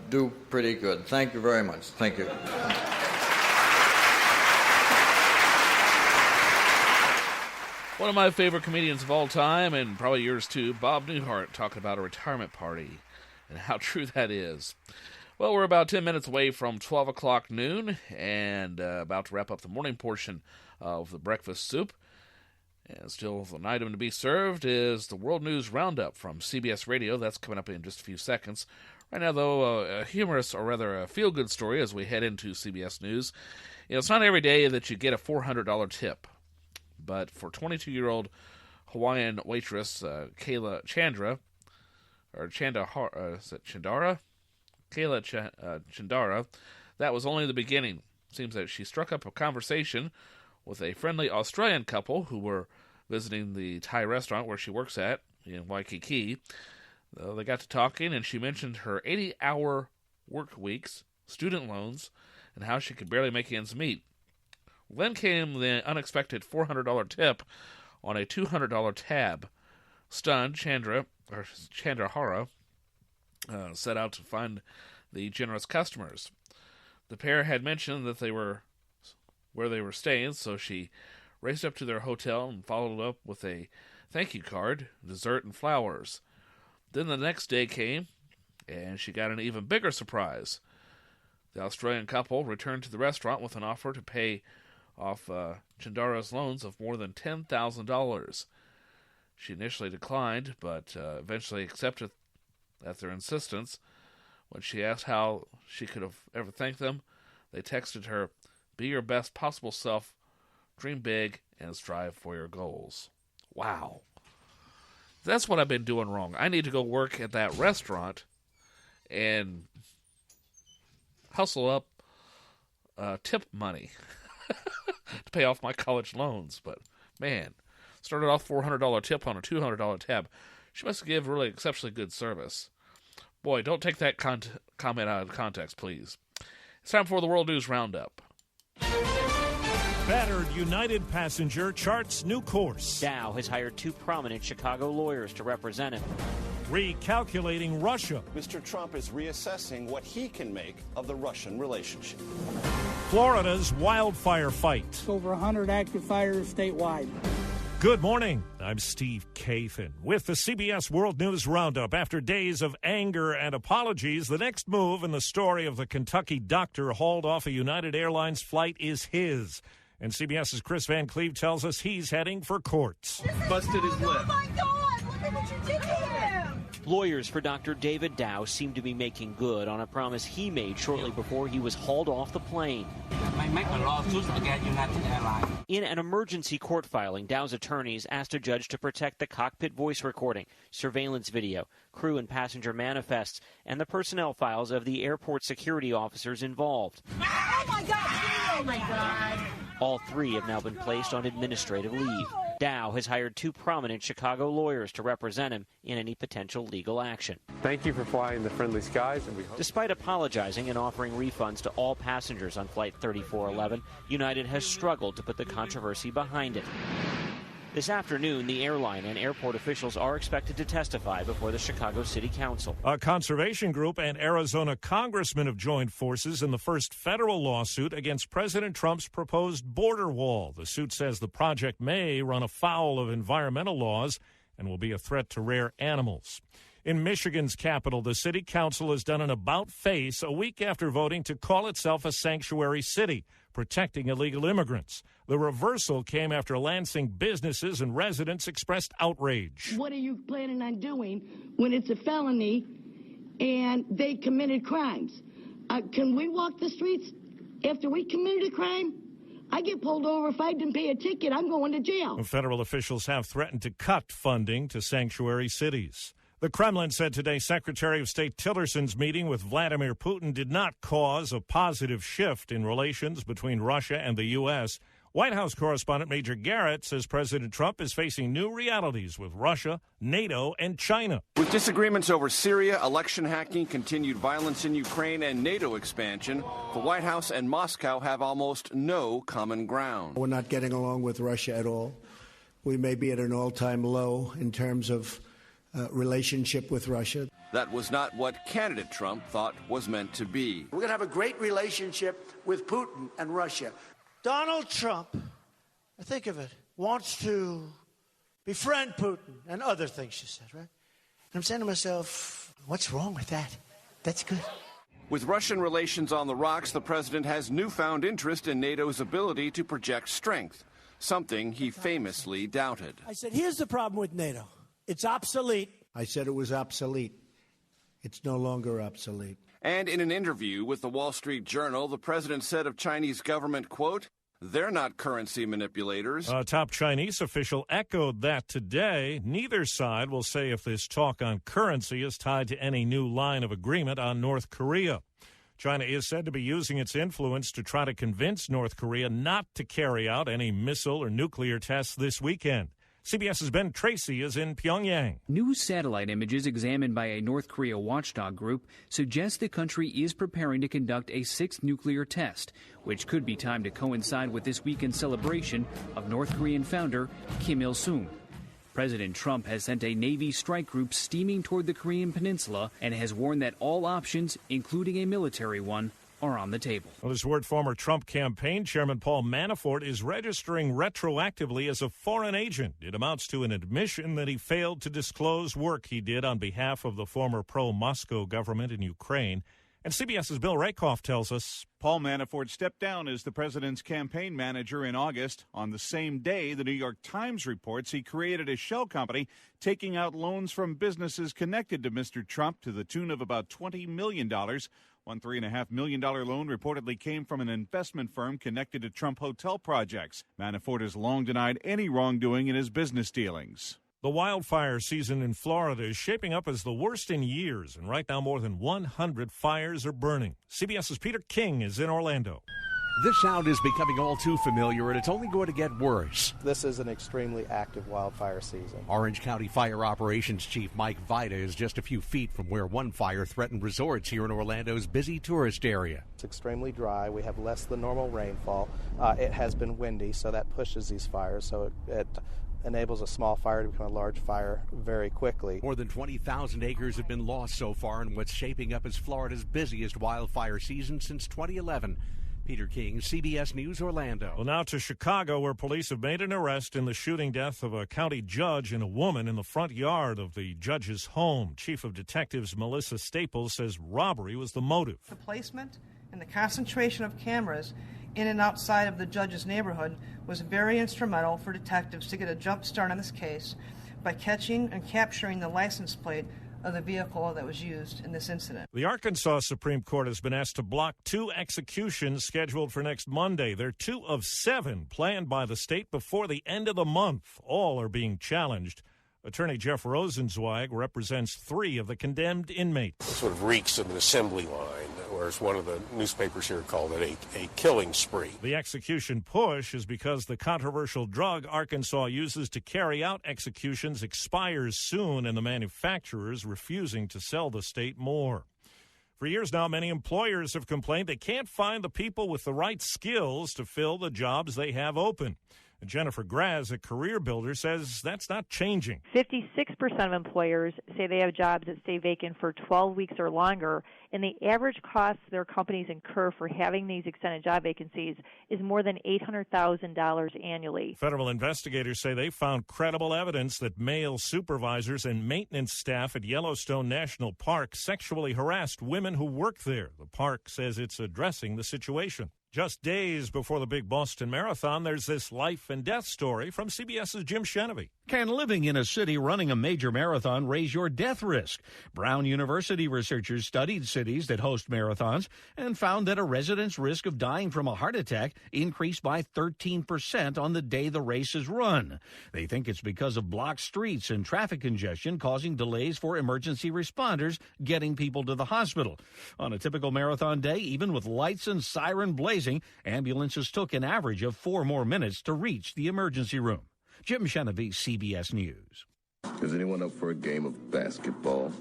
do pretty good. Thank you very much. Thank you. One of my favorite comedians of all time, and probably yours too, Bob Newhart, talking about a retirement party and how true that is. Well, we're about 10 minutes away from 12 o'clock noon and about to wrap up the morning portion of the breakfast soup. And still an item to be served is the World News Roundup from CBS Radio. That's coming up in just a few seconds. Right now, though, a humorous, or rather a feel-good story as we head into CBS News. You know, it's not every day that you get a $400 tip. But for 22-year-old Hawaiian waitress Kayla Chandra, or is it Chandara? Kayla Chandara, that was only the beginning. Seems that she struck up a conversation with a friendly Australian couple who were visiting the Thai restaurant where she works at in Waikiki. They got to talking, and she mentioned her 80-hour work weeks, student loans, and how she could barely make ends meet. Then came the unexpected $400 tip on a $200 tab. Stunned, Chandrahara set out to find the generous customers. The pair had mentioned that they were where they were staying, so she raced up to their hotel and followed up with a thank you card, dessert, and flowers. Then the next day came, and she got an even bigger surprise. The Australian couple returned to the restaurant with an offer to pay off Chandara's loans of more than $10,000. She initially declined, but eventually accepted at their insistence. When she asked how she could have ever thanked them, they texted her, "Be your best possible self, dream big, and strive for your goals." Wow. That's what I've been doing wrong. I need to go work at that restaurant and hustle up tip money to pay off my college loans. But, man, started off $400 tip on a $200 tab. She must give really exceptionally good service. Boy, don't take that comment out of context, please. It's time for the World News Roundup. Battered United passenger charts new course. Dow has hired 2 prominent Chicago lawyers to represent him. Recalculating Russia. Mr. Trump is reassessing what he can make of the Russian relationship. Florida's wildfire fight. Over 100 active fires statewide. Good morning. I'm Steve Kathan with the CBS World News Roundup. After days of anger and apologies, the next move in the story of the Kentucky doctor hauled off a United Airlines flight is his. And CBS's Chris Van Cleve tells us he's heading for court. Busted his lip. Oh, my God! Look at what you did to him! Lawyers for Dr. David Dow seem to be making good on a promise he made shortly before he was hauled off the plane. I make a lawsuit against United Airlines. In an emergency court filing, Dow's attorneys asked a judge to protect the cockpit voice recording, surveillance video, crew and passenger manifests, and the personnel files of the airport security officers involved. Oh, my God! Oh, my God! All three have now been placed on administrative leave. Dow has hired two prominent Chicago lawyers to represent him in any potential legal action. Thank you for flying the friendly skies, and we hope... Despite apologizing and offering refunds to all passengers on Flight 3411, United has struggled to put the controversy behind it. This afternoon, the airline and airport officials are expected to testify before the Chicago City Council. A conservation group and Arizona congressman have joined forces in the first federal lawsuit against President Trump's proposed border wall. The suit says the project may run afoul of environmental laws and will be a threat to rare animals. In Michigan's capital, the city council has done an about-face a week after voting to call itself a sanctuary city, protecting illegal immigrants. The reversal came after Lansing businesses and residents expressed outrage. What are you planning on doing when it's a felony and they committed crimes? Can we walk the streets after we committed a crime? I get pulled over. If I didn't pay a ticket, I'm going to jail. Federal officials have threatened to cut funding to sanctuary cities. The Kremlin said today Secretary of State Tillerson's meeting with Vladimir Putin did not cause a positive shift in relations between Russia and the U.S. White House correspondent Major Garrett says President Trump is facing new realities with Russia, NATO, and China. With disagreements over Syria, election hacking, continued violence in Ukraine, and NATO expansion, the White House and Moscow have almost no common ground. We're not getting along with Russia at all. We may be at an all-time low in terms of relationship with Russia. That was not what candidate Trump thought was meant to be. We're going to have a great relationship with Putin and Russia. Donald Trump, think of it, wants to befriend Putin and other things, she said, right? And I'm saying to myself, what's wrong with that? That's good. With Russian relations on the rocks, the president has newfound interest in NATO's ability to project strength, something he famously doubted. I said, here's the problem with NATO. It's obsolete. I said it was obsolete. It's no longer obsolete. And in an interview with the Wall Street Journal, the president said of Chinese government, quote, "They're not currency manipulators." A top Chinese official echoed that today. Neither side will say if this talk on currency is tied to any new line of agreement on North Korea. China is said to be using its influence to try to convince North Korea not to carry out any missile or nuclear tests this weekend. CBS's Ben Tracy is in Pyongyang. New satellite images examined by a North Korea watchdog group suggest the country is preparing to conduct a sixth nuclear test, which could be timed to coincide with this weekend's celebration of North Korean founder Kim Il-sung. President Trump has sent a Navy strike group steaming toward the Korean peninsula and has warned that all options, including a military one, are on the table. Well, this word former Trump campaign chairman Paul Manafort is registering retroactively as a foreign agent. It amounts to an admission that he failed to disclose work he did on behalf of the former pro-Moscow government in Ukraine. And CBS's Bill Rakoff tells us Paul Manafort stepped down as the president's campaign manager in August. On the same day, the New York Times reports he created a shell company taking out loans from businesses connected to Mr. Trump to the tune of about $20 million. One $3.5 million loan reportedly came from an investment firm connected to Trump hotel projects. Manafort has long denied any wrongdoing in his business dealings. The wildfire season in Florida is shaping up as the worst in years, and right now more than 100 fires are burning. CBS's Peter King is in Orlando. This sound is becoming all too familiar, and it's only going to get worse. This is an extremely active wildfire season. Orange County Fire Operations Chief Mike Vida is just a few feet from where one fire threatened resorts here in Orlando's busy tourist area. It's extremely dry. We have less than normal rainfall. It has been windy, so that pushes these fires, so it enables a small fire to become a large fire very quickly. More than 20,000 acres have been lost so far in what's shaping up as Florida's busiest wildfire season since 2011. Peter King, CBS News, Orlando. Well, now to Chicago, where police have made an arrest in the shooting death of a county judge and a woman in the front yard of the judge's home. Chief of Detectives Melissa Staples says robbery was the motive. The placement and the concentration of cameras in and outside of the judge's neighborhood was very instrumental for detectives to get a jump start on this case by catching and capturing the license plate of the vehicle that was used in this incident. The Arkansas Supreme Court has been asked to block 2 executions scheduled for next Monday. They're 2 of 7 planned by the state before the end of the month. All are being challenged. Attorney Jeff Rosenzweig represents 3 of the condemned inmates. It sort of reeks of an assembly line, whereas one of the newspapers here called it a killing spree. The execution push is because the controversial drug Arkansas uses to carry out executions expires soon, and the manufacturer is refusing to sell the state more. For years now, many employers have complained they can't find the people with the right skills to fill the jobs they have open. Jennifer Graz, a career builder, says that's not changing. 56% of employers say they have jobs that stay vacant for 12 weeks or longer, and the average cost their companies incur for having these extended job vacancies is more than $800,000 annually. Federal investigators say they found credible evidence that male supervisors and maintenance staff at Yellowstone National Park sexually harassed women who work there. The park says it's addressing the situation. Just days before the big Boston Marathon, there's this life and death story from CBS's Jim Shenevy. Can living in a city running a major marathon raise your death risk? Brown University researchers studied cities that host marathons and found that a resident's risk of dying from a heart attack increased by 13% on the day the race is run. They think it's because of blocked streets and traffic congestion causing delays for emergency responders getting people to the hospital. On a typical marathon day, even with lights and siren blazing, ambulances took an average of 4 more minutes to reach the emergency room. Jim Shenevy, CBS News. Is anyone up for a game of basketball?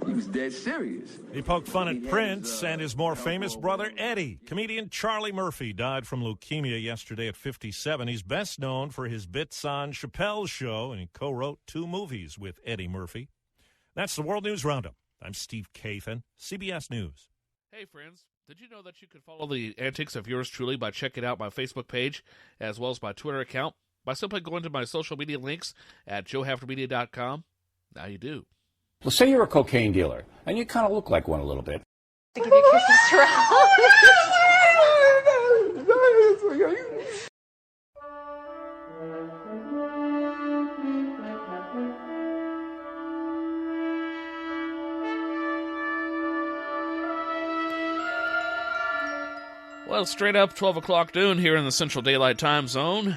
He was dead serious. He poked fun at Prince and his more famous brother, Eddie. Comedian Charlie Murphy died from leukemia yesterday at 57. He's best known for his bits on Chappelle's Show, and he co-wrote 2 movies with Eddie Murphy. That's the World News Roundup. I'm Steve Kathan, CBS News. Hey, friends. Did you know that you could follow the antics of yours truly by checking out my Facebook page as well as my Twitter account by simply going to my social media links at joehaftermedia.com? Now you do. Well, say you're a cocaine dealer, and you kind of look like one a little bit. To give you kisses, Terrell. Well, straight up 12 o'clock noon here in the Central Daylight Time Zone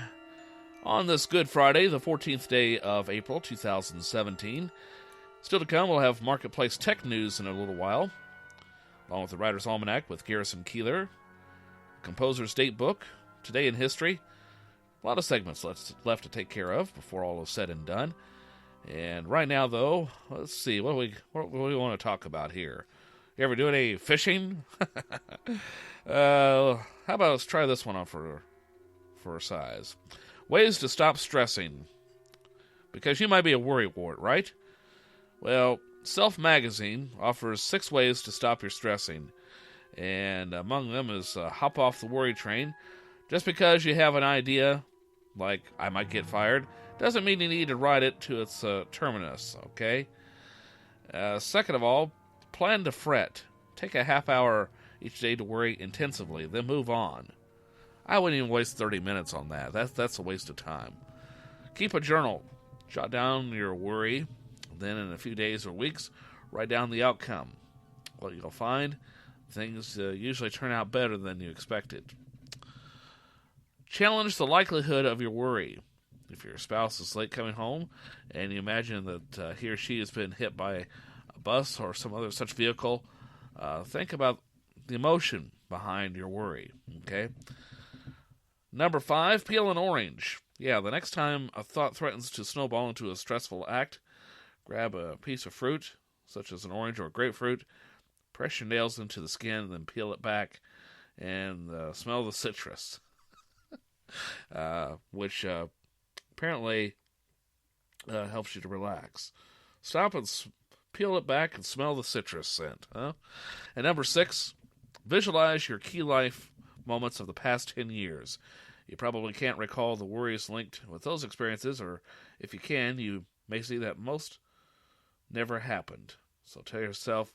on this Good Friday, the 14th day of April 2017. Still to come, we'll have Marketplace Tech News in a little while, along with the Writer's Almanac with Garrison Keeler, Composer's Date Book, Today in History. A lot of segments left to take care of before all is said and done. And right now, though, let's see, what do we want to talk about here? You ever doing any fishing? How about let's try this one on for a size. Ways to stop stressing. Because you might be a worrywart, right? Well, Self Magazine offers 6 ways to stop your stressing. And among them is hop off the worry train. Just because you have an idea, like I might get fired, doesn't mean you need to ride it to its terminus, okay? Second of all, plan to fret. Take a half hour each day to worry intensively, then move on. I wouldn't even waste 30 minutes on that. That's a waste of time. Keep a journal. Jot down your worry. Then in a few days or weeks, write down the outcome. What you'll find, things usually turn out better than you expected. Challenge the likelihood of your worry. If your spouse is late coming home and you imagine that he or she has been hit by a bus or some other such vehicle, think about the emotion behind your worry, okay? Number 5, peel an orange. Yeah, the next time a thought threatens to snowball into a stressful act, grab a piece of fruit, such as an orange or a grapefruit, press your nails into the skin, and then peel it back, and smell the citrus, which apparently helps you to relax. Stop and peel it back and smell the citrus scent, huh? And number 6, visualize your key life moments of the past 10 years. You probably can't recall the worries linked with those experiences, or if you can, you may see that most never happened. So tell yourself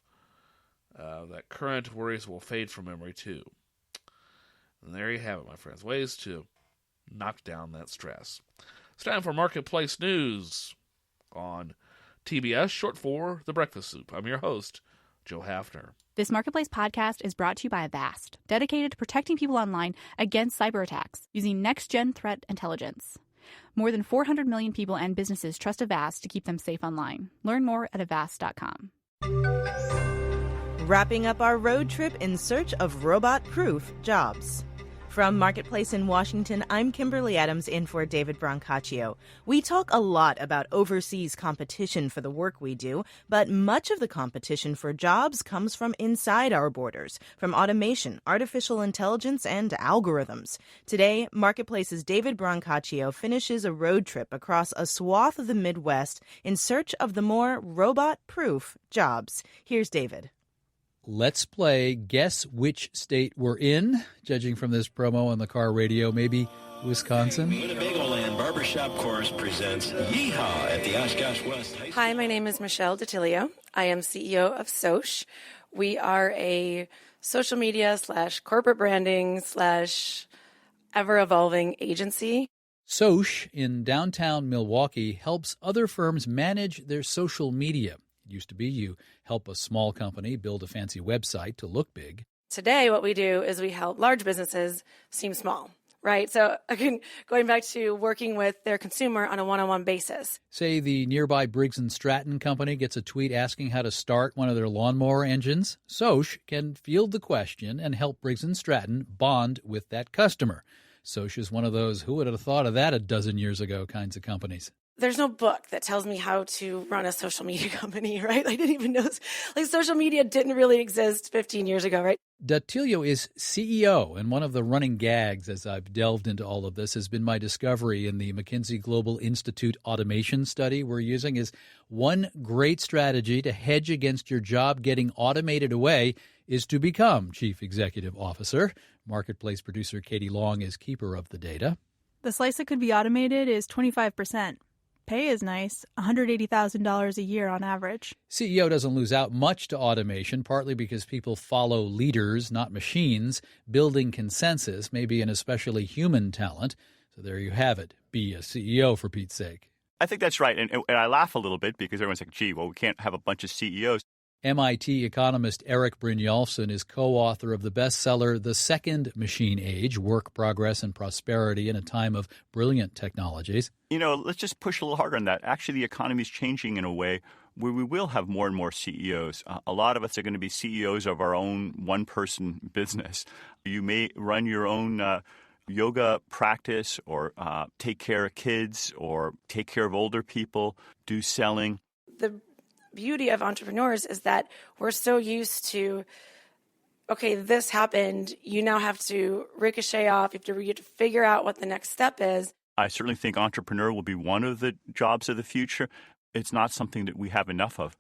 that current worries will fade from memory too. And there you have it, my friends. Ways to knock down that stress. It's time for Marketplace News on TBS, short for The Breakfast Soup. I'm your host, Joe Hafner. This Marketplace podcast is brought to you by Avast, dedicated to protecting people online against cyber attacks using next-gen threat intelligence. More than 400 million people and businesses trust Avast to keep them safe online. Learn more at avast.com. Wrapping up our road trip in search of robot-proof jobs. From Marketplace in Washington, I'm Kimberly Adams in for David Brancaccio. We talk a lot about overseas competition for the work we do, but much of the competition for jobs comes from inside our borders, from automation, artificial intelligence, and algorithms. Today, Marketplace's David Brancaccio finishes a road trip across a swath of the Midwest in search of the more robot-proof jobs. Here's David. Let's play Guess Which State We're In. Judging from this promo on the car radio, maybe Wisconsin. Winnebago Land Barbershop Chorus presents Yeehaw at the Oshkosh West High School. Hi, my name is Michelle DiTilio. I am CEO of Soch. We are a social media / corporate branding / ever-evolving agency. Soch in downtown Milwaukee helps other firms manage their social media. It used to be you help a small company build a fancy website to look big. Today, what we do is we help large businesses seem small, right? So again, going back to working with their consumer on a one-on-one basis. Say the nearby Briggs & Stratton company gets a tweet asking how to start one of their lawnmower engines. Soch can field the question and help Briggs & Stratton bond with that customer. Soch is one of those who would have thought of that a dozen years ago kinds of companies. There's no book that tells me how to run a social media company, right? I didn't even know. Social media didn't really exist 15 years ago, right? DiTilio is CEO, and one of the running gags as I've delved into all of this has been my discovery in the McKinsey Global Institute automation study we're using is one great strategy to hedge against your job getting automated away is to become Chief Executive Officer. Marketplace producer Katie Long is keeper of the data. The slice that could be automated is 25%. Pay is nice, $180,000 a year on average. CEO doesn't lose out much to automation, partly because people follow leaders, not machines. Building consensus may be an especially human talent. So there you have it. Be a CEO, for Pete's sake. I think that's right. And I laugh a little bit because everyone's like, gee, well, we can't have a bunch of CEOs. MIT economist Eric Brynjolfsson is co-author of the bestseller The Second Machine Age, Work, Progress, and Prosperity in a Time of Brilliant Technologies. Let's just push a little harder on that. Actually, the economy is changing in a way where we will have more and more CEOs. A lot of us are going to be CEOs of our own one-person business. You may run your own yoga practice or take care of kids or take care of older people, do selling. The beauty of entrepreneurs is that we're so used to, okay, this happened. You now have to ricochet off. You have to figure out what the next step is. I certainly think entrepreneur will be one of the jobs of the future. It's not something that we have enough of.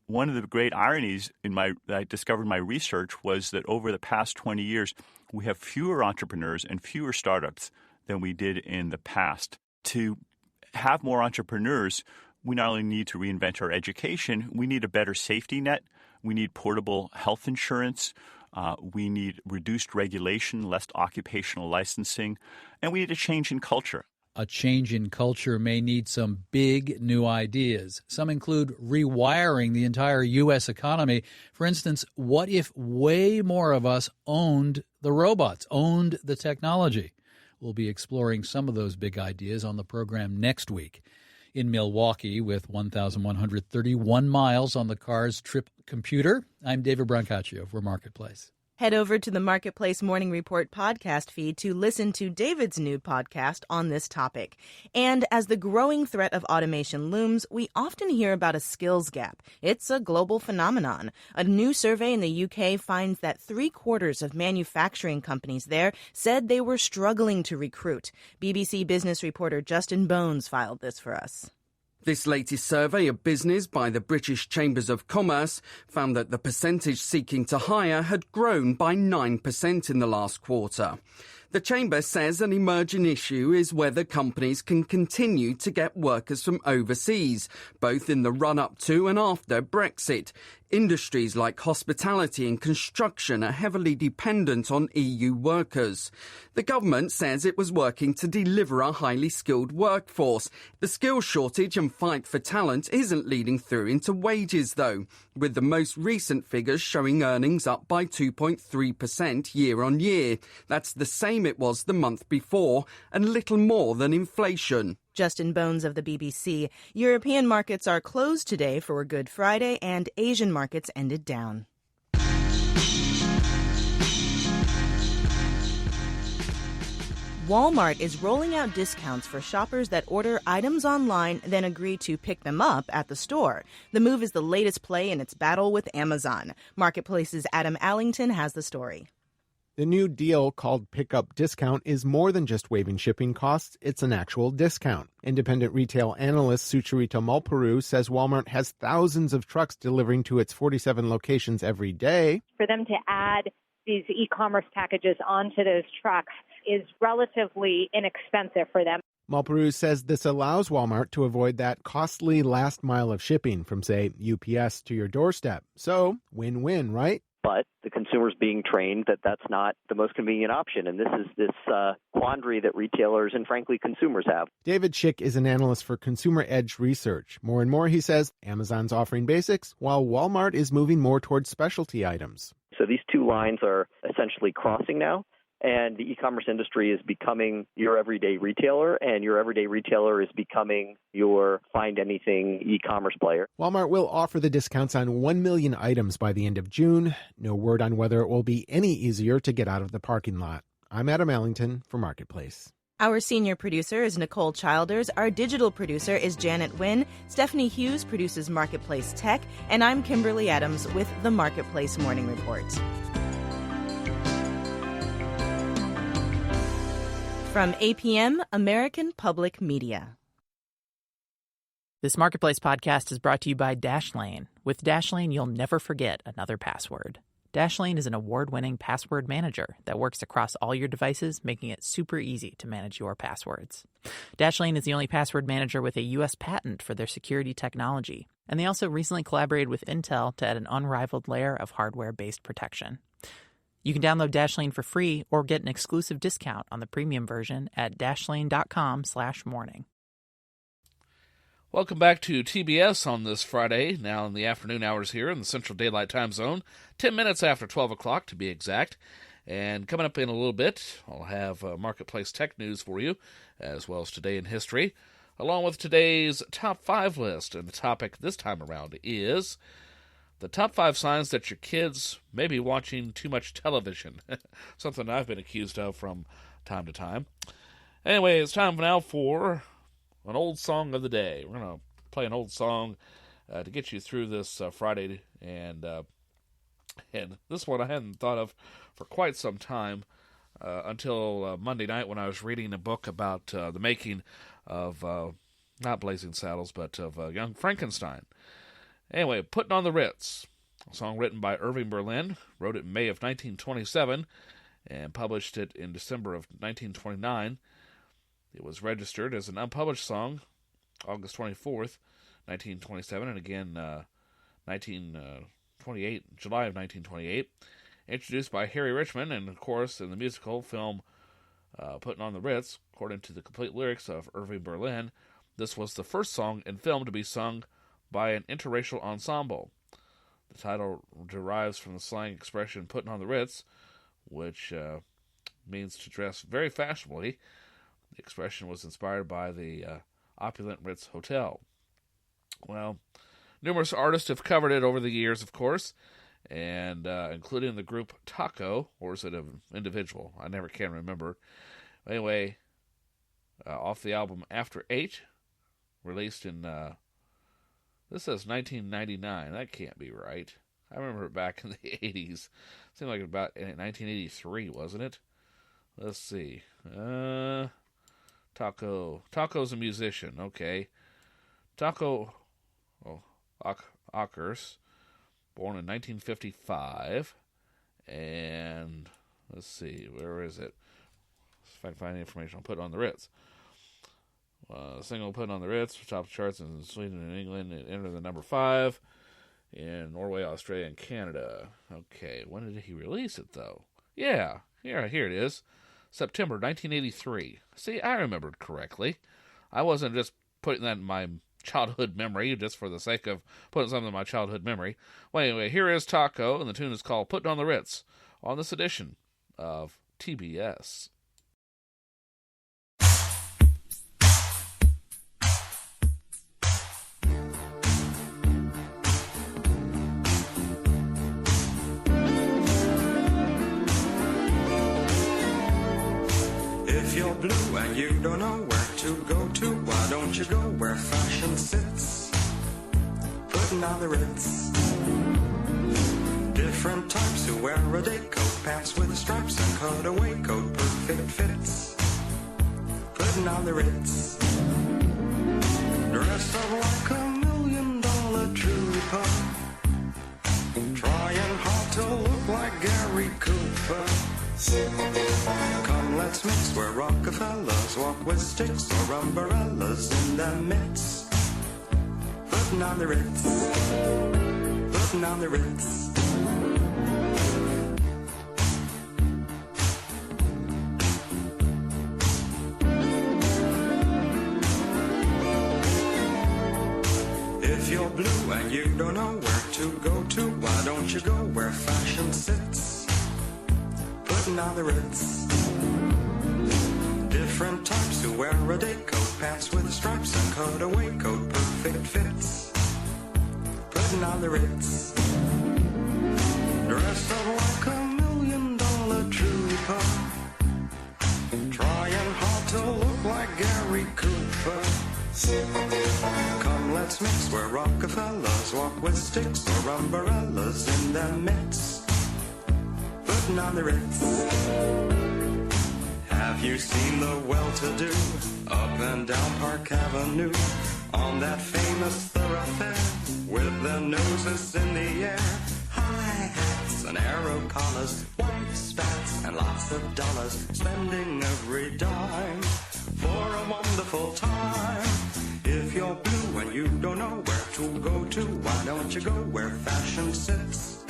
One of the great ironies that I discovered in my research was that over the past 20 years, we have fewer entrepreneurs and fewer startups than we did in the past. To have more entrepreneurs, we not only need to reinvent our education, we need a better safety net. We need portable health insurance. We need reduced regulation, less occupational licensing. And we need a change in culture. A change in culture may need some big new ideas. Some include rewiring the entire U.S. economy. For instance, what if way more of us owned the robots, owned the technology? We'll be exploring some of those big ideas on the program next week. In Milwaukee, with 1,131 miles on the car's trip computer, I'm David Brancaccio for Marketplace. Head over to the Marketplace Morning Report podcast feed to listen to David's new podcast on this topic. And as the growing threat of automation looms, we often hear about a skills gap. It's a global phenomenon. A new survey in the UK finds that 3/4 of manufacturing companies there said they were struggling to recruit. BBC business reporter Justin Bones filed this for us. This latest survey of business by the British Chambers of Commerce found that the percentage seeking to hire had grown by 9% in the last quarter. The Chamber says an emerging issue is whether companies can continue to get workers from overseas, both in the run-up to and after Brexit. Industries like hospitality and construction are heavily dependent on EU workers. The government says it was working to deliver a highly skilled workforce. The skills shortage and fight for talent isn't leading through into wages, though, with the most recent figures showing earnings up by 2.3% year on year. That's the same it was the month before and little more than inflation. Justin Bones of the BBC. European markets are closed today for Good Friday, and Asian markets ended down. Walmart is rolling out discounts for shoppers that order items online, then agree to pick them up at the store. The move is the latest play in its battle with Amazon. Marketplace's Adam Allington has the story. The new deal, called Pickup Discount, is more than just waiving shipping costs. It's an actual discount. Independent retail analyst Sucharita Malparu says Walmart has thousands of trucks delivering to its 47 locations every day. For them to add these e-commerce packages onto those trucks is relatively inexpensive for them. Malparu says this allows Walmart to avoid that costly last mile of shipping from, say, UPS to your doorstep. So, win-win, right? But the consumer's being trained that that's not the most convenient option. And this is this quandary that retailers and, frankly, consumers have. David Schick is an analyst for Consumer Edge Research. More and more, he says, Amazon's offering basics, while Walmart is moving more towards specialty items. So these two lines are essentially crossing now. And the e-commerce industry is becoming your everyday retailer, and your everyday retailer is becoming your find-anything e-commerce player. Walmart will offer the discounts on 1 million items by the end of June. No word on whether it will be any easier to get out of the parking lot. I'm Adam Allington for Marketplace. Our senior producer is Nicole Childers. Our digital producer is Janet Wynn. Stephanie Hughes produces Marketplace Tech. And I'm Kimberly Adams with the Marketplace Morning Report. From APM, American Public Media. This Marketplace podcast is brought to you by Dashlane. With Dashlane, you'll never forget another password. Dashlane is an award-winning password manager that works across all your devices, making it super easy to manage your passwords. Dashlane is the only password manager with a U.S. patent for their security technology, and they also recently collaborated with Intel to add an unrivaled layer of hardware-based protection. You can download Dashlane for free or get an exclusive discount on the premium version at dashlane.com/morning. Welcome back to TBS on this Friday, now in the afternoon hours here in the Central Daylight Time Zone, 10 minutes after 12 o'clock to be exact. And coming up in a little bit, I'll have Marketplace Tech News for you, as well as Today in History, along with today's Top 5 list. And the topic this time around is the top 5 signs that your kids may be watching too much television. Something I've been accused of from time to time. Anyway, it's time now for an old song of the day. We're going to play an old song to get you through this Friday. And this one I hadn't thought of for quite some time until Monday night when I was reading a book about the making of, not Blazing Saddles, but of Young Frankenstein. Anyway, Putting on the Ritz, a song written by Irving Berlin, wrote it in May of 1927 and published it in December of 1929. It was registered as an unpublished song August 24th, 1927, and again 1928, July of 1928. Introduced by Harry Richmond, and of course in the musical film Putting on the Ritz, according to the complete lyrics of Irving Berlin, this was the first song in film to be sung by an interracial ensemble. The title derives from the slang expression "putting on the Ritz," which means to dress very fashionably. The expression was inspired by the opulent Ritz Hotel. Well, numerous artists have covered it over the years, of course, and including the group Taco, or is it an individual? I never can remember. Anyway, off the album After 8, released in... this says 1999. That can't be right. I remember it back in the 80s. Seemed like about 1983, wasn't it? Let's see. Taco. Taco's a musician. Okay. Taco Akers, born in 1955. And let's see. Where is it? if I can find any information on Put on the Ritz. Single Put on the Ritz, top charts in Sweden and England. It entered the number 5 in Norway, Australia, and Canada. Okay, when did he release it, though? Yeah, here it is. September 1983. See, I remembered correctly. I wasn't just putting that in my childhood memory just for the sake of putting something in my childhood memory. Well, anyway, here is Taco, and the tune is called Putting on the Ritz on this edition of TBS. If you're blue and you don't know where to go to, why don't you go where fashion sits? Putting on the Ritz. Different types who wear a day coat, pants with stripes and cutaway coat, perfect fits. Putting on the Ritz. Dressed up like $1 million trooper, trying hard to look like Gary Cooper. Come, let's mix where Rockefellers walk with sticks or umbrellas in their midst. Putting on the Ritz. Putting on the Ritz. If you're blue and you don't know where to go to, why don't you go where fashion sits? Putting on the Ritz. Different types who wear a day coat, pants with stripes and cutaway coat, perfect fits. Putting on the Ritz. Dressed up like $1 million trooper, trying hard to look like Gary Cooper. Come, let's mix where Rockefellers walk with sticks or umbrellas in their midst. Putting on the Ritz. Have you seen the well-to-do up and down Park Avenue on that famous thoroughfare with their noses in the air? High hats and arrow collars, white spats and lots of dollars, spending every dime for a wonderful time. If you're blue and you don't know where to go to, why don't you go where fashion sits?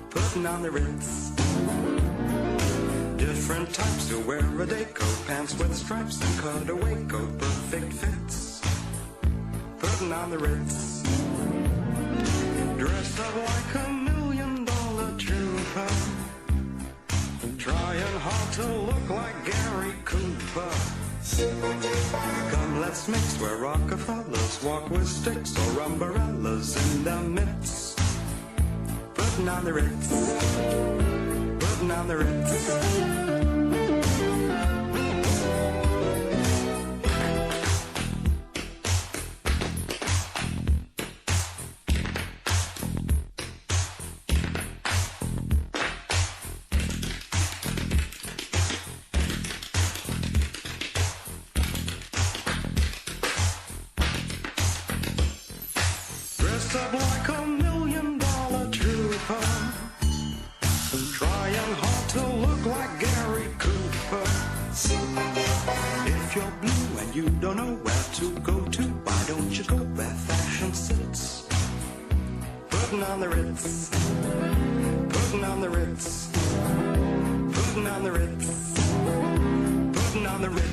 Putting on the Ritz. Different types who wear a day coat, pants with stripes and cutaway coat, perfect fits. Putting on the Ritz. Dressed up like $1 million trooper, trying hard to look like Gary Cooper. Come, let's mix where Rockefellers walk with sticks or umbrellas in their midst. Putting on the Ritz. Putting on the Ritz. Dressed up like $1 million trooper, trying hard to look like Gary Cooper. If you're blue and you don't know where to go to, why don't you go where fashion sits? Putting on the Ritz. Putting on the Ritz. Putting on the Ritz. Putting on the Ritz.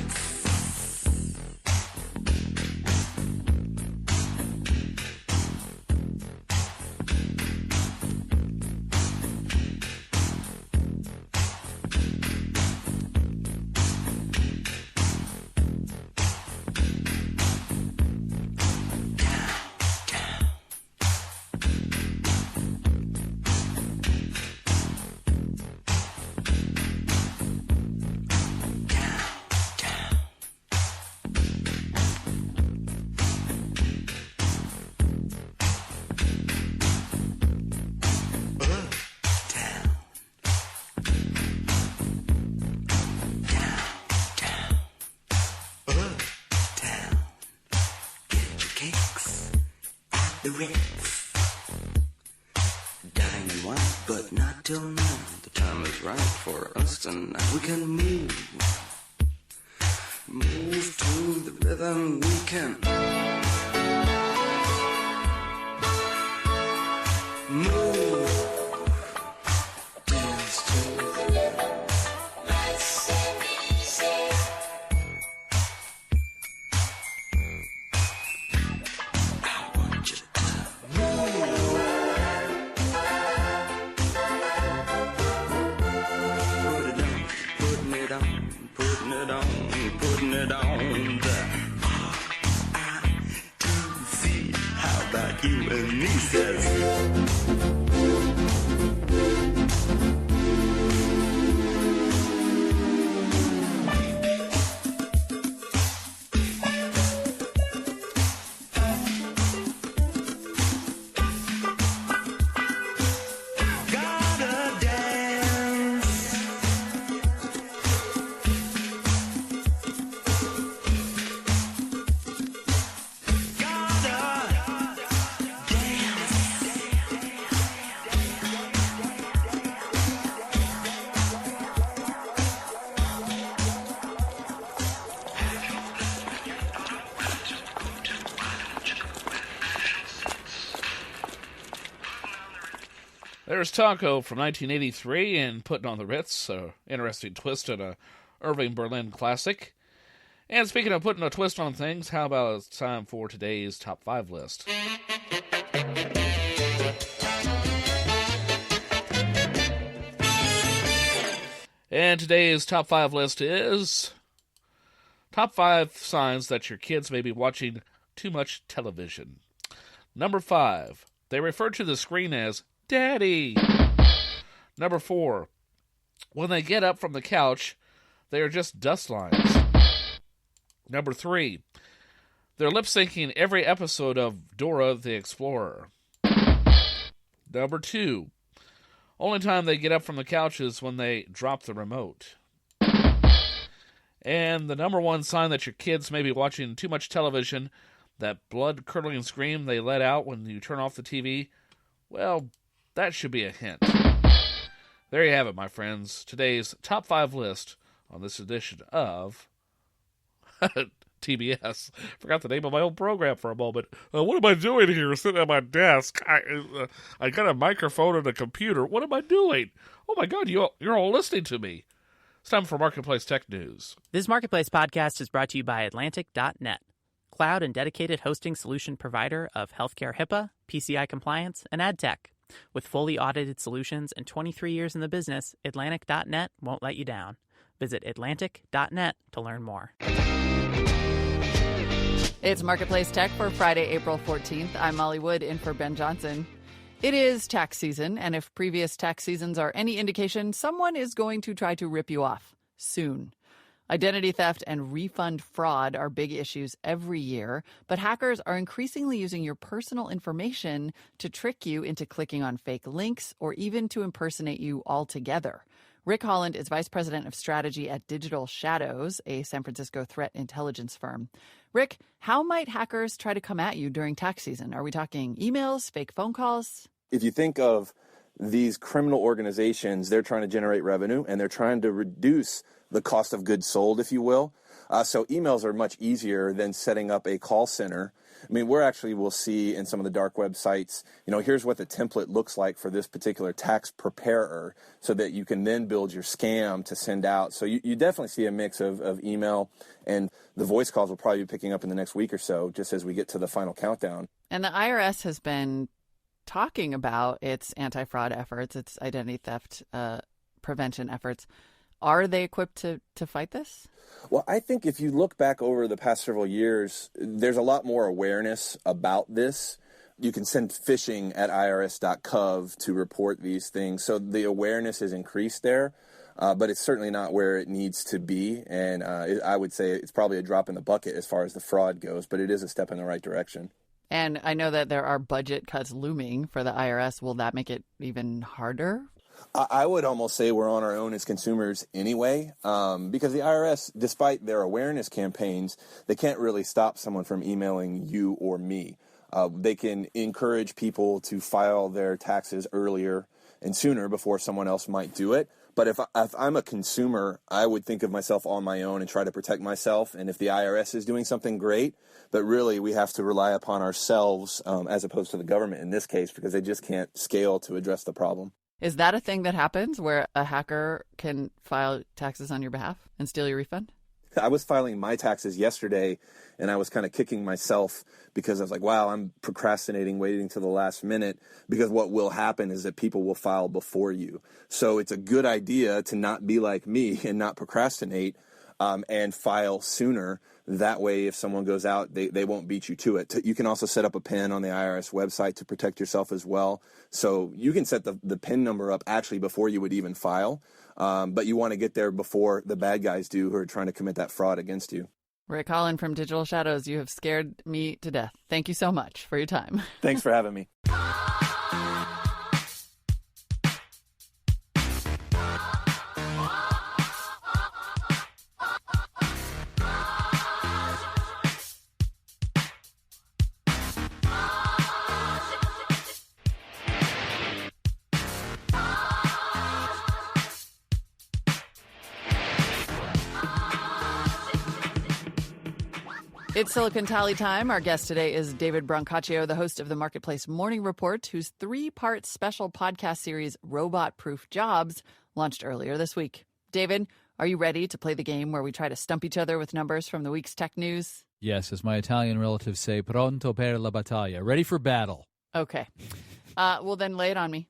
The Ritz, dining wine. but not till now. The time is right for us tonight. We can move to the rhythm. We can move, dance to the rhythm. Nice and easy. I want you to putting it on, putting it on the R-I-T-C. How about you and me, says There's Taco from 1983 and Putting on the Ritz, an interesting twist on a Irving Berlin classic. And speaking of putting a twist on things, how about it's time for today's Top 5 list. And today's Top 5 list is Top 5 signs that your kids may be watching too much television. Number 5, they refer to the screen as Daddy. Number 4, when they get up from the couch, they are just dust lines. Number 3, they're lip-syncing every episode of Dora the Explorer. Number 2, only time they get up from the couch is when they drop the remote. And the number 1 sign that your kids may be watching too much television, that blood-curdling scream they let out when you turn off the TV, well, that should be a hint. There you have it, my friends. Today's Top 5 list on this edition of TBS. Forgot the name of my old program for a moment. What am I doing here sitting at my desk? I got a microphone and a computer. What am I doing? Oh, my God, you're all listening to me. It's time for Marketplace Tech News. This Marketplace podcast is brought to you by Atlantic.net, cloud and dedicated hosting solution provider of healthcare HIPAA, PCI compliance, and ad tech. With fully audited solutions and 23 years in the business, Atlantic.net won't let you down. Visit Atlantic.net to learn more. It's Marketplace Tech for Friday, April 14th. I'm Molly Wood in for Ben Johnson. It is tax season, and if previous tax seasons are any indication, someone is going to try to rip you off soon. Identity theft and refund fraud are big issues every year, but hackers are increasingly using your personal information to trick you into clicking on fake links or even to impersonate you altogether. Rick Holland is Vice President of Strategy at Digital Shadows, a San Francisco threat intelligence firm. Rick, how might hackers try to come at you during tax season? Are we talking emails, fake phone calls? If you think of these criminal organizations, they're trying to generate revenue and they're trying to reduce the cost of goods sold, if you will. So emails are much easier than setting up a call center. I mean, we'll see in some of the dark web sites, here's what the template looks like for this particular tax preparer so that you can then build your scam to send out. So you definitely see a mix of email, and the voice calls will probably be picking up in the next week or so, just as we get to the final countdown. And the IRS has been talking about its anti-fraud efforts, its identity theft prevention efforts. Are they equipped to fight this? Well, I think if you look back over the past several years, there's a lot more awareness about this. You can send phishing at irs.gov to report these things. So the awareness is increased there, but it's certainly not where it needs to be. And I would say it's probably a drop in the bucket as far as the fraud goes, but it is a step in the right direction. And I know that there are budget cuts looming for the IRS. Will that make it even harder? I would almost say we're on our own as consumers anyway, because the IRS, despite their awareness campaigns, they can't really stop someone from emailing you or me. They can encourage people to file their taxes earlier. and sooner before someone else might do it. But if I'm a consumer, I would think of myself on my own and try to protect myself. And if the IRS is doing something, great. But really, we have to rely upon ourselves as opposed to the government in this case, because they just can't scale to address the problem. Is that a thing that happens where a hacker can file taxes on your behalf and steal your refund? I was filing my taxes yesterday, and I was kind of kicking myself because I was like, wow, I'm procrastinating, waiting to the last minute, because what will happen is that people will file before you. So it's a good idea to not be like me and not procrastinate and file sooner. That way, if someone goes out, they won't beat you to it. You can also set up a PIN on the IRS website to protect yourself as well. So you can set the PIN number up actually before you would even file. But you want to get there before the bad guys do who are trying to commit that fraud against you. Rick Holland from Digital Shadows, you have scared me to death. Thank you so much for your time. Thanks for having me. It's Silicon Tally time. Our guest today is David Brancaccio, the host of the Marketplace Morning Report, whose 3-part special podcast series, Robot Proof Jobs, launched earlier this week. David, are you ready to play the game where we try to stump each other with numbers from the week's tech news? Yes, as my Italian relatives say, pronto per la battaglia. Ready for battle. Okay. Well, then lay it on me.